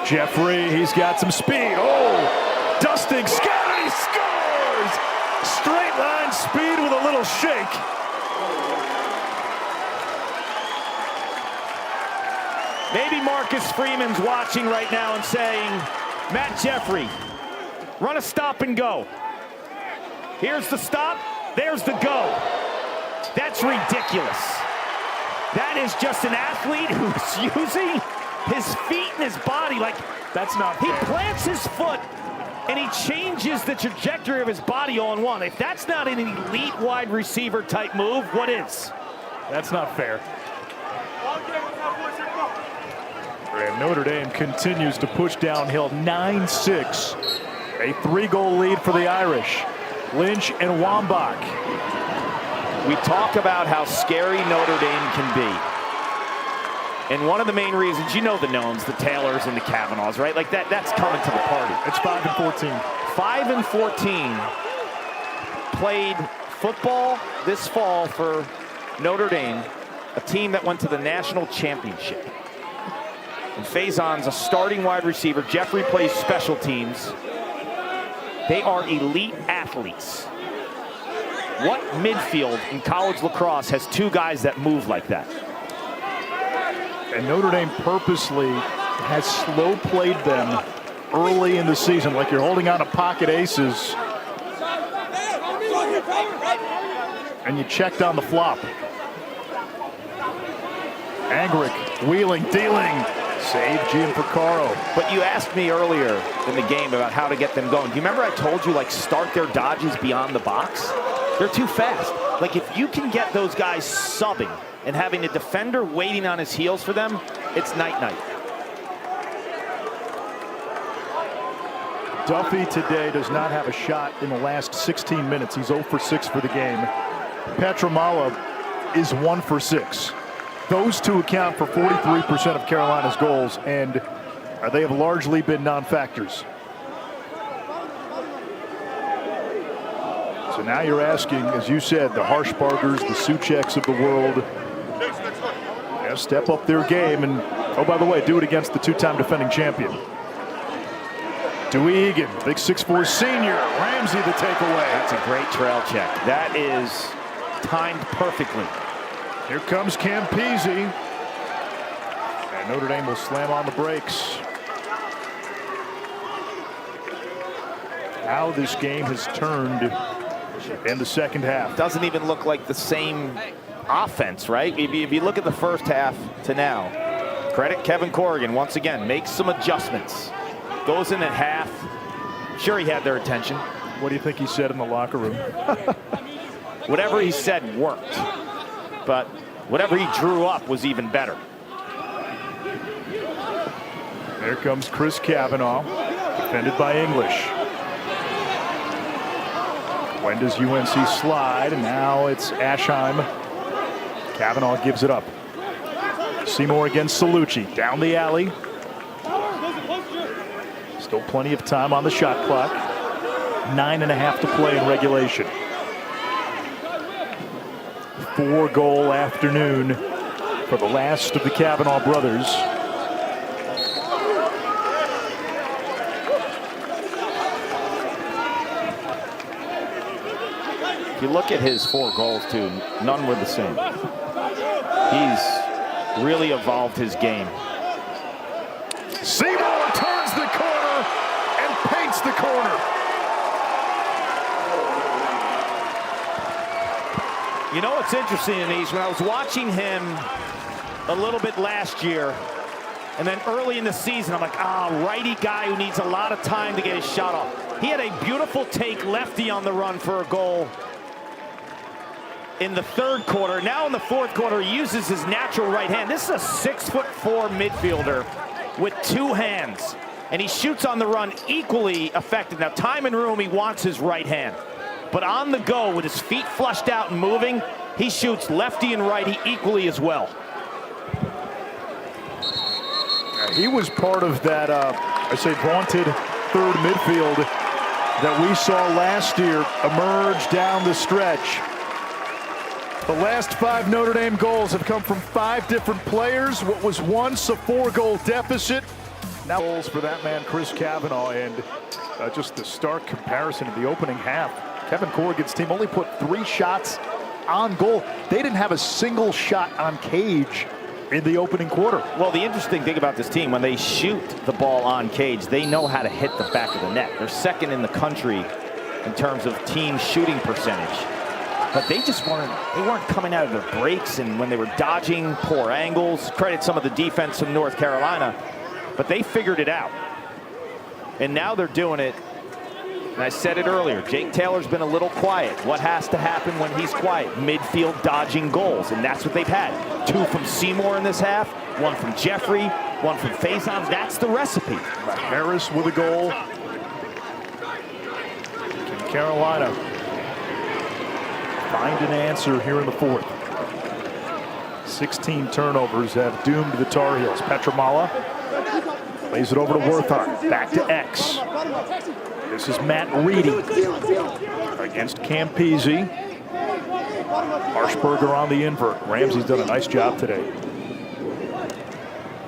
Jeffrey, he's got some speed. Oh, dusting, Scott, he scores! Straight line speed with a little shake. Maybe Marcus Freeman's watching right now and saying, Matt Jeffrey, run a stop and go. Here's the stop, there's the go. That's ridiculous. That is just an athlete who's using his feet and his body like that's not fair. He plants his foot and he changes the trajectory of his body all in one. If that's not an elite wide receiver type move, what is? That's not fair. And Notre Dame continues to push downhill 9-6. A 3-goal lead for the Irish. Lynch and Wambach. We talk about how scary Notre Dame can be. And one of the main reasons, you know the knowns, the Taylors and the Kavanaughs, right? Like that's coming to the party. It's 5-14. 5-14. Played football this fall for Notre Dame, a team that went to the national championship. And Faison's a starting wide receiver. Jeffrey plays special teams. They are elite athletes. What midfield in college lacrosse has 2 guys that move like that? And Notre Dame purposely has slow played them early in the season, like you're holding on to pocket aces. And you checked on the flop. Angrick, wheeling, dealing. Save Gianfrancaro. But you asked me earlier in the game about how to get them going. Do you remember I told you, like, start their dodges beyond the box? They're too fast. Like, if you can get those guys subbing and having a defender waiting on his heels for them, it's night-night. Duffy today does not have a shot in the last 16 minutes. He's 0 for 6 for the game. Petramala is 1 for 6. Those 2 account for 43% of Carolina's goals, and they have largely been non-factors. So now you're asking, as you said, the Harshbargers, the Sucheks of the world, step up their game, and oh, by the way, do it against the 2-time defending champion. Dewey Egan, big 6'4" senior. Ramsey the takeaway. That's a great trail check. That is timed perfectly. Here comes Campese. And Notre Dame will slam on the brakes. how this game has turned in the second half. Doesn't even look like the same offense, right? If you look at the first half to now, credit Kevin Corrigan once again, makes some adjustments. Goes in at half. Sure, he had their attention. What do you think he said in the locker room? Whatever he said worked, but whatever he drew up was even better. There comes Chris Kavanaugh, defended by English. When does UNC slide? And now it's Ashheim. Kavanaugh gives it up. Seymour against Salucci. Down the alley. Still plenty of time on the shot clock. 9.5 to play in regulation. 4-goal afternoon for the last of the Kavanaugh brothers. If you look at his 4 goals too, none were the same. He's really evolved his game. Seymour turns the corner and paints the corner. You know what's interesting, Anish, when I was watching him a little bit last year, and then early in the season, I'm like, righty guy who needs a lot of time to get his shot off. He had a beautiful take lefty on the run for a goal in the third quarter. Now in the fourth quarter, he uses his natural right hand. This is a 6'4" midfielder with 2 hands, and he shoots on the run equally effective. Now, time and room, he wants his right hand. But on the go, with his feet flushed out and moving, he shoots lefty and righty equally as well. He was part of that, I say, vaunted third midfield that we saw last year emerge down the stretch. The last 5 Notre Dame goals have come from 5 different players. What was once a 4-goal deficit, now goals for that man, Chris Kavanaugh, and just the stark comparison in the opening half. Kevin Corrigan's team only put 3 shots on goal. They didn't have a single shot on cage in the opening quarter. Well, the interesting thing about this team, when they shoot the ball on cage, they know how to hit the back of the net. They're second in the country in terms of team shooting percentage. But they just weren't coming out of their breaks, and when they were dodging poor angles, credit some of the defense from North Carolina, but they figured it out. And now they're doing it. And I said it earlier, Jake Taylor's been a little quiet. What has to happen when he's quiet? Midfield dodging goals, and that's what they've had. 2 from Seymour in this half, 1 from Jeffrey, 1 from Faison. That's the recipe. Harris with a goal. Can Carolina find an answer here in the fourth? 16 turnovers have doomed the Tar Heels. Petramala plays it over to Werthon. Back to X. This is Matt Reedy against Campese. Harshberger on the invert. Ramsey's done a nice job today.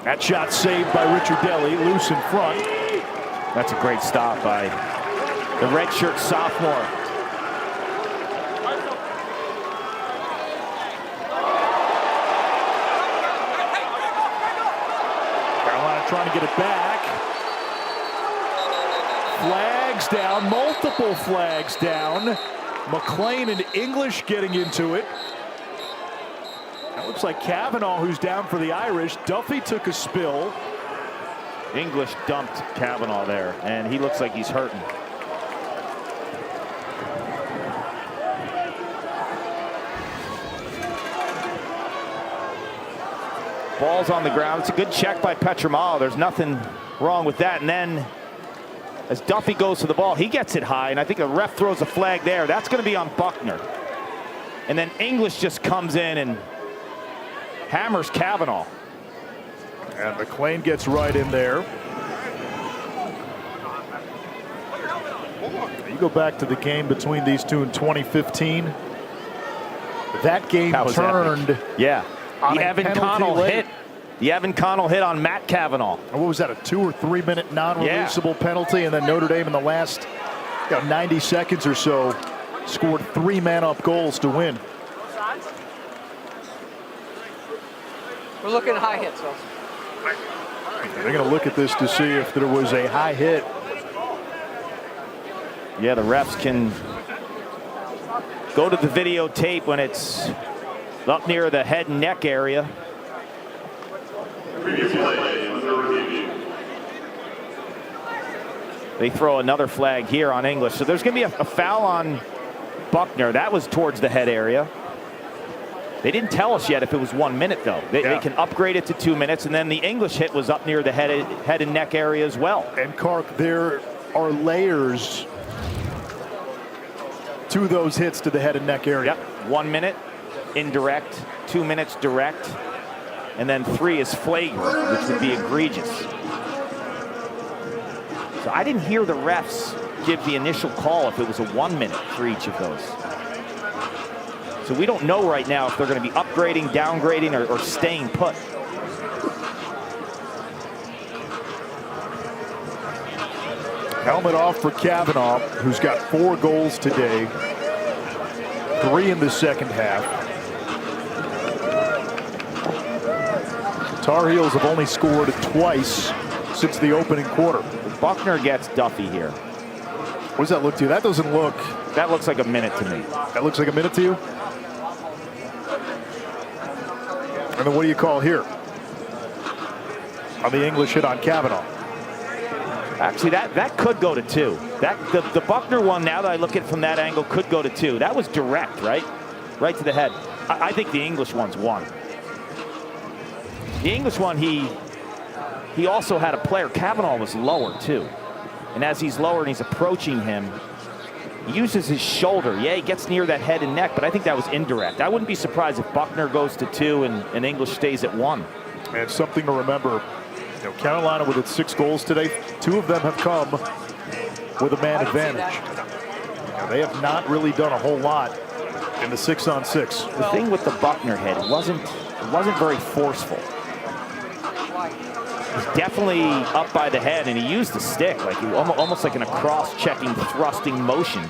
That shot saved by Richard Deli, loose in front. That's a great stop by the redshirt sophomore. Carolina trying to get it back. Flags down, multiple flags down. McLean and English getting into it. That looks like Kavanaugh, who's down for the Irish. Duffy took a spill. English dumped Kavanaugh there, and he looks like he's hurting. Ball's on the ground. It's a good check by Petramala. There's nothing wrong with that. And then as Duffy goes to the ball, he gets it high, and I think the ref throws a flag there. That's going to be on Buckner. And then English just comes in and hammers Kavanaugh. And McLean gets right in there. You go back to the game between these two in 2015. That game turned. Epic. Yeah. The Evan Connell hit. The Evan Connell hit on Matt Kavanaugh. And what was that, a 2 or 3 minute non-releasable penalty? And then Notre Dame in the last 90 seconds or so scored 3 man-up goals to win. We're looking at high hits, though. They're going to look at this to see if there was a high hit. Yeah, the refs can go to the videotape when it's up near the head and neck area. They throw another flag here on English. So there's going to be a foul on Buckner. That was towards the head area. They didn't tell us yet if it was 1 minute, though. They can upgrade it to 2 minutes, and then the English hit was up near the head and neck area as well. And Kark, there are layers to those hits to the head and neck area. Yep, 1 minute indirect, 2 minutes direct, and then 3 is flagrant, which would be egregious. So I didn't hear the refs give the initial call if it was a 1 minute for each of those. So we don't know right now if they're going to be upgrading, downgrading, or staying put. Helmet off for Kavanaugh, who's got 4 goals today, 3 in the second half. Tar Heels have only scored twice since the opening quarter. Buckner gets Duffy here. What does that look to you? That doesn't look... That looks like a minute to me. That looks like a minute to you? And then what do you call here? On the English hit on Kavanaugh. Actually, that could go to 2. The Buckner one, now that I look at it from that angle, could go to 2. That was direct, right? Right to the head. I think the English one's 1. The English one, he also had a player. Kavanaugh was lower, too. And as he's lower and he's approaching him, he uses his shoulder. Yeah, he gets near that head and neck, but I think that was indirect. I wouldn't be surprised if Buckner goes to 2 and English stays at 1. And something to remember, you know, Carolina with its 6 goals today, 2 of them have come with a man advantage. They have not really done a whole lot in the 6-on-6. The thing with the Buckner hit, it wasn't very forceful. It was definitely up by the head, and he used the stick, like almost like in a cross-checking, thrusting motion.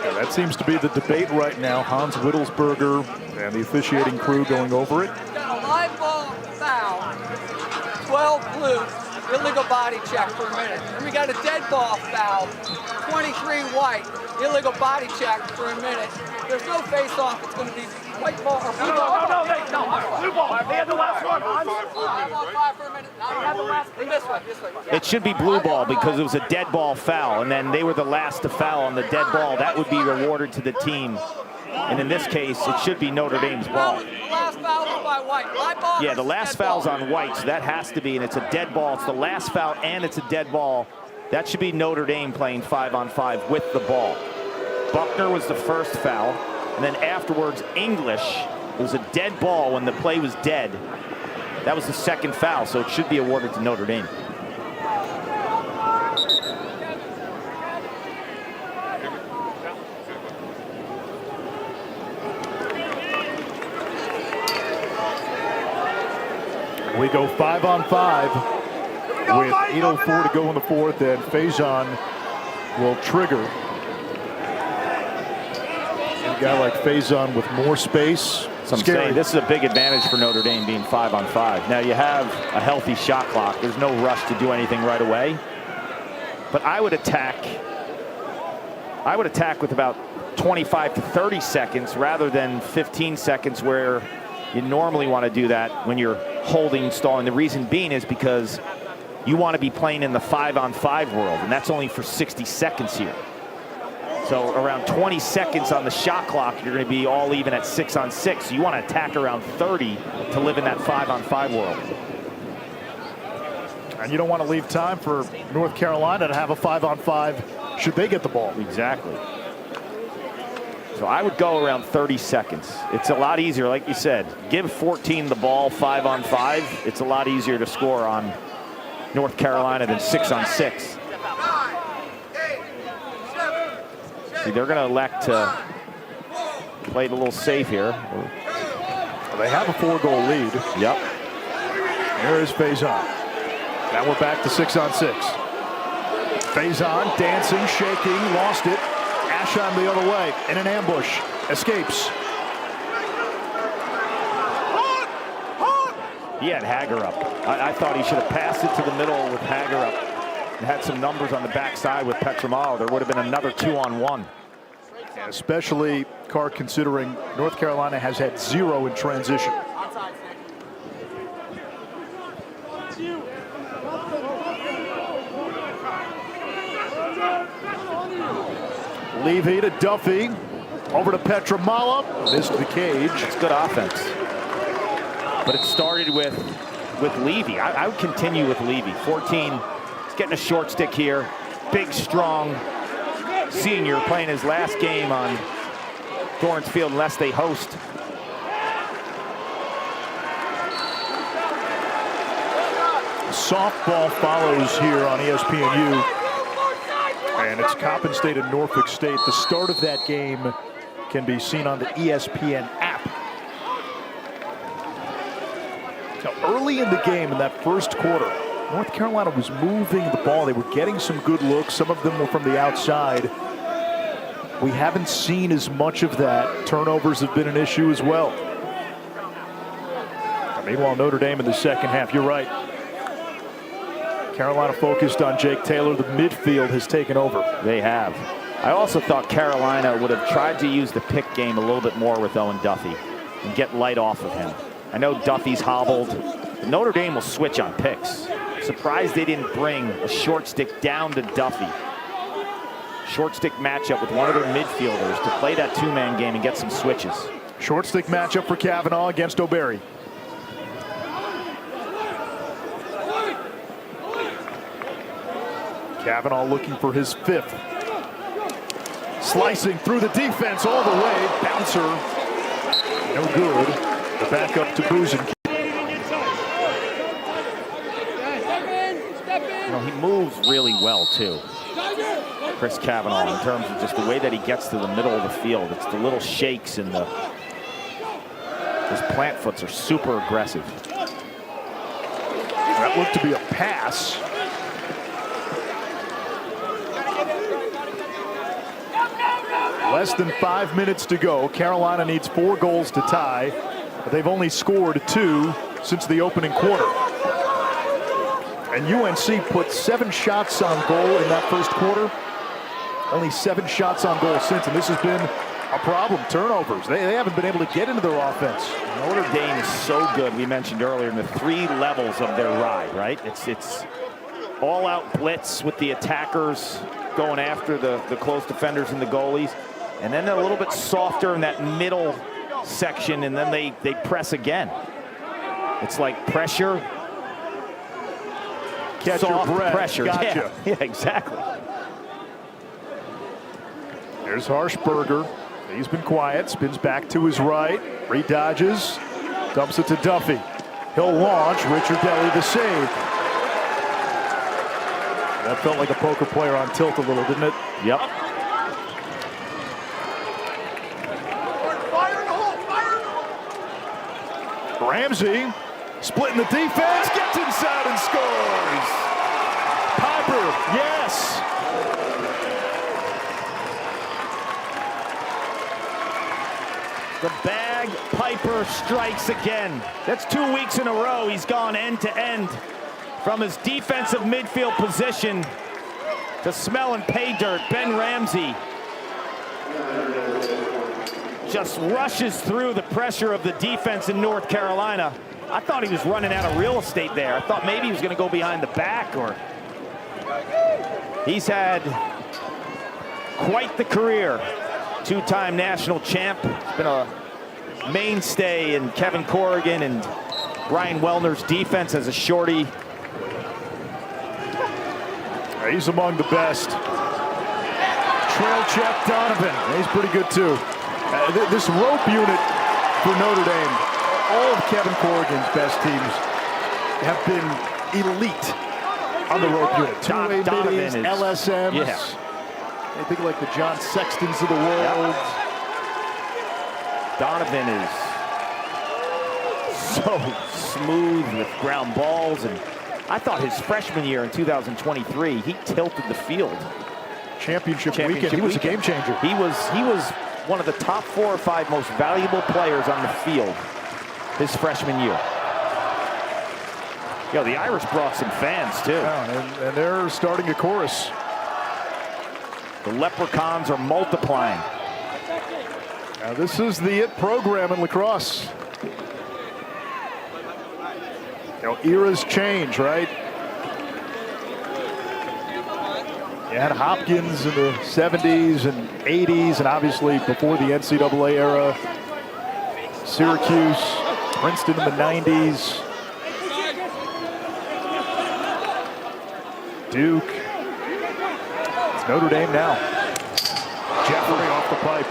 Yeah, that seems to be the debate right now. Hans Wittelsberger and the officiating crew going over it. Got a live ball foul, 12 blue, illegal body check for a minute. And we got a dead ball foul, 23 white, illegal body check for a minute. There's no face-off. It's going to be white ball or blue ball. No, blue ball. They had the last one. 5 on 5 for a minute. Now we have the last. This way. It should be blue ball because it was a dead ball foul, and then they were the last to foul on the dead ball. That would be rewarded to the team. And in this case, it should be Notre Dame's ball. The last foul was by white. Live ball. Yeah, the last foul's on white, so that has to be, and it's a dead ball. It's the last foul, and it's a dead ball. That should be Notre Dame playing 5-on-5 with the ball. Buckner was the first foul, and then afterwards, English. It was a dead ball when the play was dead. That was the second foul, so it should be awarded to Notre Dame. We go 5-on-5 with 8:04 to go in the 4th, and Faison will trigger. A guy like Faison with more space. So I'm saying this is a big advantage for Notre Dame being 5-on-5. Now you have a healthy shot clock. There's no rush to do anything right away. But I would attack with about 25 to 30 seconds rather than 15 seconds where you normally want to do that when you're holding, stalling. The reason being is because you want to be playing in the 5-on-5 world, and that's only for 60 seconds here. So around 20 seconds on the shot clock, you're going to be all even at 6-on-6. So you want to attack around 30 to live in that 5-on-5 world. And you don't want to leave time for North Carolina to have a 5-on-5 should they get the ball. Exactly. So I would go around 30 seconds. It's a lot easier, like you said. Give 14 the ball 5-on-5. It's a lot easier to score on North Carolina than 6-on-6. See, they're going to elect to play it a little safe here. They have a 4-goal lead. Yep. Here is Faison. Now we're back to 6-on-6. Faison dancing, shaking, lost it. Ashon the other way in an ambush. Escapes. He had Hager up. I thought he should have passed it to the middle with Hager up. had some numbers on the backside with Petramalo, there would have been another 2-on-1. And especially, Carr, considering North Carolina has had 0 in transition. Levy to Duffy. Over to Petramalo. Missed the cage. It's good offense. But it started with Levy. I would continue with Levy. 14. He's getting a short stick here. Big, strong senior playing his last game on Dorrance Field unless they host. Softball follows here on ESPNU. And it's Coppin State and Norfolk State. The start of that game can be seen on the ESPN app. Now, early in the game, in that first quarter, North Carolina was moving the ball. They were getting some good looks. Some of them were from the outside. We haven't seen as much of that. Turnovers have been an issue as well. Meanwhile, Notre Dame in the second half, you're right. Carolina focused on Jake Taylor. The midfield has taken over. They have. I also thought Carolina would have tried to use the pick game a little bit more with Owen Duffy and get light off of him. I know Duffy's hobbled. But Notre Dame will switch on picks. Surprised they didn't bring a short stick down to Duffy. Short stick matchup with one of their midfielders to play that two-man game and get some switches. Short stick matchup for Kavanaugh against O'Berry. Kavanaugh looking for his 5th. Slicing through the defense all the way. Bouncer. No good. The back up to Boozen. You know, he moves really well, too. Chris Kavanaugh, in terms of just the way that he gets to the middle of the field. It's the little shakes and his plant foots are super aggressive. That looked to be a pass. Less than 5 minutes to go. Carolina needs 4 goals to tie, but they've only scored 2 since the opening quarter. And UNC put 7 shots on goal in that first quarter. Only 7 shots on goal since, and this has been a problem. Turnovers. They haven't been able to get into their offense. Notre Dame is so good, we mentioned earlier, in the 3 levels of their ride, right? It's all-out blitz with the attackers going after the close defenders and the goalies. And then they're a little bit softer in that middle section, and then they press again. It's like pressure, catch soft your breath. pressure. Gotcha. Yeah, exactly. There's Harshberger. He's been quiet. Spins back to his right. Redodges. Dumps it to Duffy. He'll launch. Richard Daly the save. That felt like a poker player on tilt a little, didn't it? Yep. Ramsey splitting the defense, gets inside and scores. Piper, yes. The bag Piper strikes again. That's 2 weeks in a row. He's gone end to end from his defensive midfield position to smell and pay dirt. Ben Ramsey just rushes through the pressure of the defense in North Carolina. I thought he was running out of real estate there. I thought maybe he was going to go behind the back, or he's had quite the career. 2-time national champ. He's been a mainstay in Kevin Corrigan and Brian Wellner's defense as a shorty. He's among the best. Trail check Donovan. He's pretty good too. This rope unit for Notre Dame, all of Kevin Corrigan's best teams have been elite on the rope unit. Two-way middies, LSMs. Yes. I think like the John Sextons of the world. Yep. Donovan is so smooth with ground balls, and I thought his freshman year in 2023, he tilted the field. Championship weekend, he was a game changer. He was one of the top 4 or 5 most valuable players on the field his freshman year. Yo, the Irish brought some fans, too. Yeah, and they're starting a chorus. The Leprechauns are multiplying. Now, this is the IT program in lacrosse. You know, eras change, right? You had Hopkins in the 70s and 80s, and obviously before the NCAA era, Syracuse, Princeton in the 90s, Duke. It's Notre Dame now. Jeffrey off the pipe.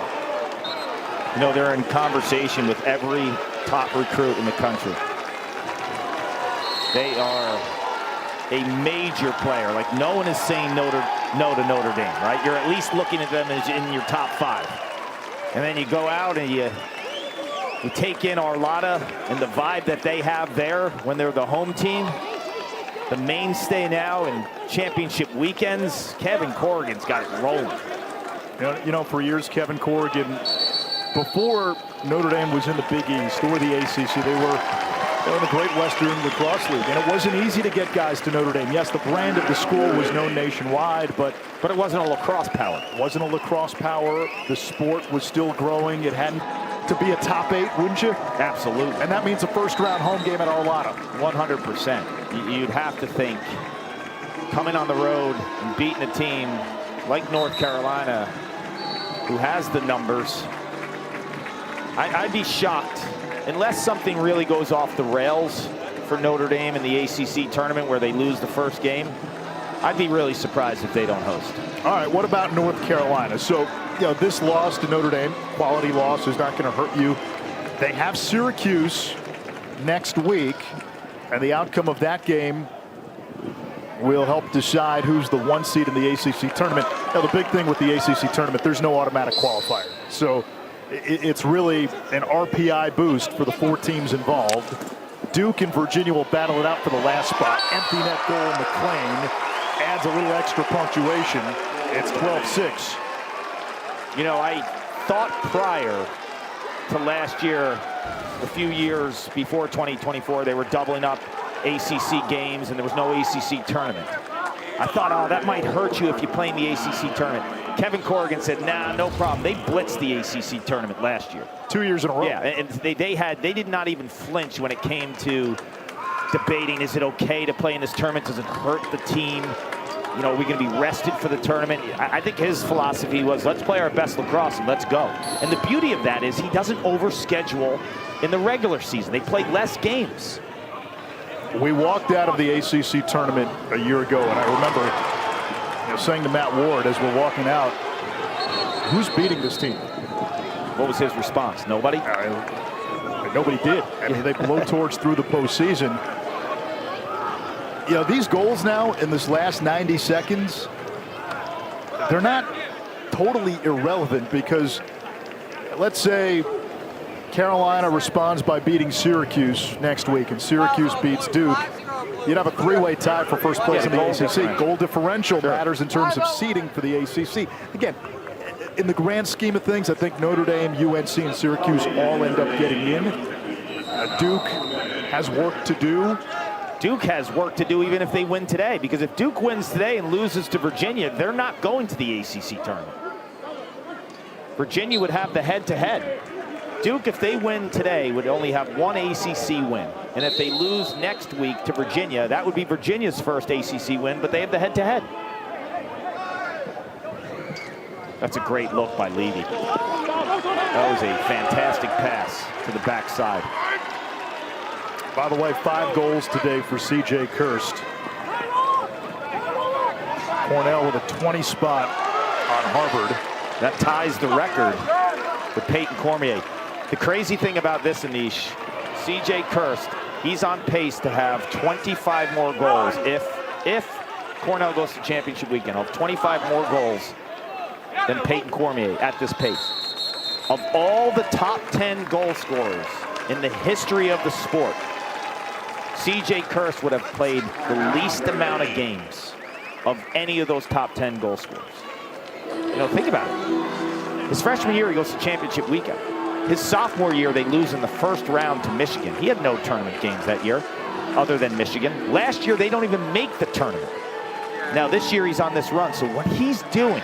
You know, they're in conversation with every top recruit in the country. They are a major player. Like, no one is saying no to Notre Dame, right? You're at least looking at them as in your top 5. And then you go out and you take in Arlotta and the vibe that they have there when they're the home team. The mainstay now in championship weekends. Kevin Corrigan's got it rolling. You know, for years, Kevin Corrigan, before Notre Dame was in the Big East or the ACC, they were in the Great Western Lacrosse League, and it wasn't easy to get guys to Notre Dame. Yes, the brand of the school was known nationwide, but it wasn't a lacrosse power. It wasn't a lacrosse power. The sport was still growing. It hadn't to be a top 8, wouldn't you? Absolutely. And that means a first-round home game at Arlotta. 100%. You'd have to think coming on the road and beating a team like North Carolina, who has the numbers. I'd be shocked unless something really goes off the rails for Notre Dame in the ACC tournament where they lose the first game. I'd be really surprised if they don't host. All right, what about North Carolina? So, you know, this loss to Notre Dame, quality loss, is not going to hurt you. They have Syracuse next week, and the outcome of that game will help decide who's the 1 seed in the ACC tournament. Now, the big thing with the ACC tournament, there's no automatic qualifier. So it's really an RPI boost for the 4 teams involved. Duke and Virginia will battle it out for the last spot. Empty net goal, McLean adds a little extra punctuation. It's 12-6. You know, I thought prior to last year, a few years before 2024, they were doubling up ACC games and there was no ACC tournament. I thought, oh, that might hurt you if you play in the ACC tournament. Kevin Corrigan said, nah, no problem. They blitzed the ACC tournament last year. 2 years in a row. Yeah, and they did not even flinch when it came to debating, is it okay to play in this tournament? Does it hurt the team? You know, are we going to be rested for the tournament? I think his philosophy was, let's play our best lacrosse and let's go. And the beauty of that is he doesn't overschedule in the regular season. They play less games. We walked out of the ACC tournament a year ago, and I remember saying to Matt Ward as we're walking out, who's beating this team? What was his response? Nobody? Nobody did. I mean, they blowtorched through the postseason. You know, these goals now in this last 90 seconds, they're not totally irrelevant because, let's say, Carolina responds by beating Syracuse next week, and Syracuse beats Duke. You'd have a 3-way tie for first place in the ACC. Goal differential matters in terms of seeding for the ACC. Again, in the grand scheme of things, I think Notre Dame, UNC, and Syracuse all end up getting in. Duke has work to do. Duke has work to do even if they win today, because if Duke wins today and loses to Virginia, they're not going to the ACC tournament. Virginia would have the head-to-head. Duke, if they win today, would only have 1 ACC win. And if they lose next week to Virginia, that would be Virginia's first ACC win, but they have the head-to-head. That's a great look by Levy. That was a fantastic pass to the backside. By the way, 5 goals today for C.J. Kirst. Cornell with a 20 spot on Harvard. That ties the record with Peyton Cormier. The crazy thing about this, Anish, C.J. Kirst, he's on pace to have 25 more goals. If Cornell goes to championship weekend, he'll have 25 more goals than Peyton Cormier at this pace. Of all the top 10 goal scorers in the history of the sport, C.J. Kirst would have played the least amount of games of any of those top 10 goal scorers. You know, think about it. His freshman year, he goes to championship weekend. His sophomore year, they lose in the first round to Michigan. He had no tournament games that year. other than Michigan. Last year, they don't even make the tournament. Now, this year, he's on this run. So what he's doing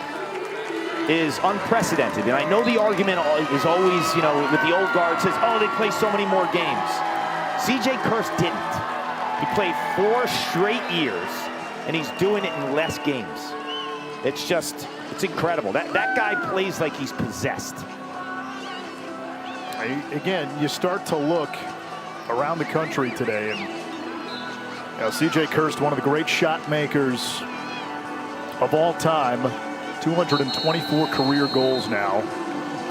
is unprecedented. And I know the argument is always, you know, with the old guard says, oh, they play so many more games. C.J. Kirst didn't. He played 4 straight years, and he's doing it in less games. It's just, it's incredible. That guy plays like he's possessed. Again, you start to look around the country today, and you know, C.J. Kirst, one of the great shot makers of all time, 224 career goals now.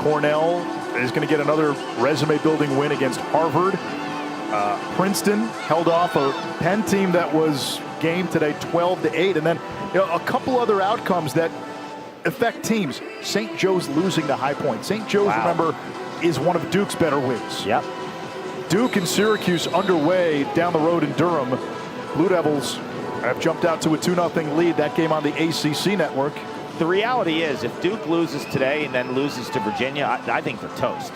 Cornell is going to get another resume-building win against Harvard. Princeton held off a Penn team that was game today 12-8, and then you know, a couple other outcomes that affect teams. St. Joe's losing to High Point. St. Joe's, remember, is one of Duke's better wins. Yep. Duke and Syracuse underway down the road in Durham. Blue Devils have jumped out to a 2-0 lead. That game on the ACC network. The reality is, if Duke loses today and then loses to Virginia, I think they're toast.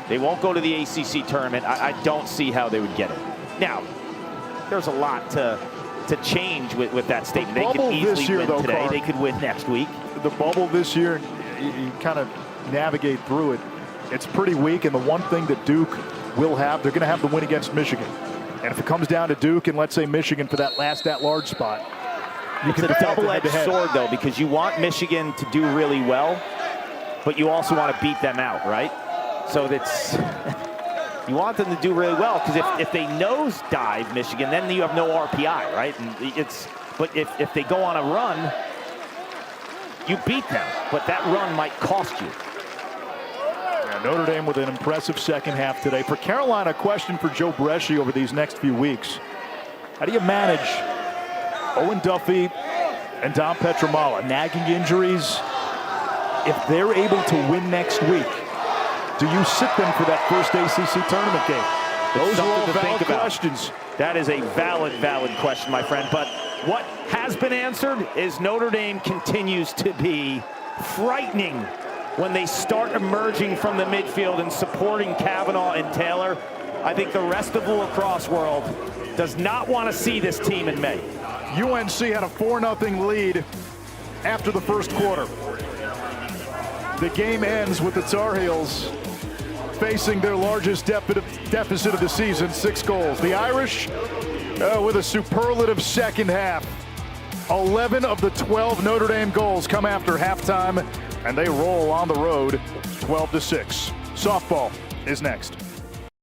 They won't go to the ACC tournament. I don't see how they would get it. Now, there's a lot to change with that statement. They could easily win today. Carr, they could win next week. The bubble this year, you kind of navigate through it. It's pretty weak, and the one thing that Duke will have, they're going to have the win against Michigan. And if it comes down to Duke and let's say Michigan for that last at-large spot, it's a double-edged sword, though, because you want Michigan to do really well, but you also want to beat them out, right? So that's you want them to do really well, because if they nosedive Michigan, then you have no RPI, right? And but if they go on a run, you beat them, but that run might cost you. Yeah, Notre Dame with an impressive second half today. For Carolina, a question for Joe Bresci over these next few weeks. How do you manage Owen Duffy and Dom Petramala, nagging injuries? If they're able to win next week, do you sit them for that first ACC tournament game? Those are all valid questions. That is a valid question, my friend. But what has been answered is Notre Dame continues to be frightening when they start emerging from the midfield and supporting Kavanaugh and Taylor. I think the rest of the lacrosse world does not want to see this team in May. UNC had a 4-0 lead after the first quarter. The game ends with the Tar Heels facing their largest deficit of the season, 6 goals. The Irish with a superlative second half. 11 of the 12 Notre Dame goals come after halftime, and they roll on the road 12-6. Softball is next.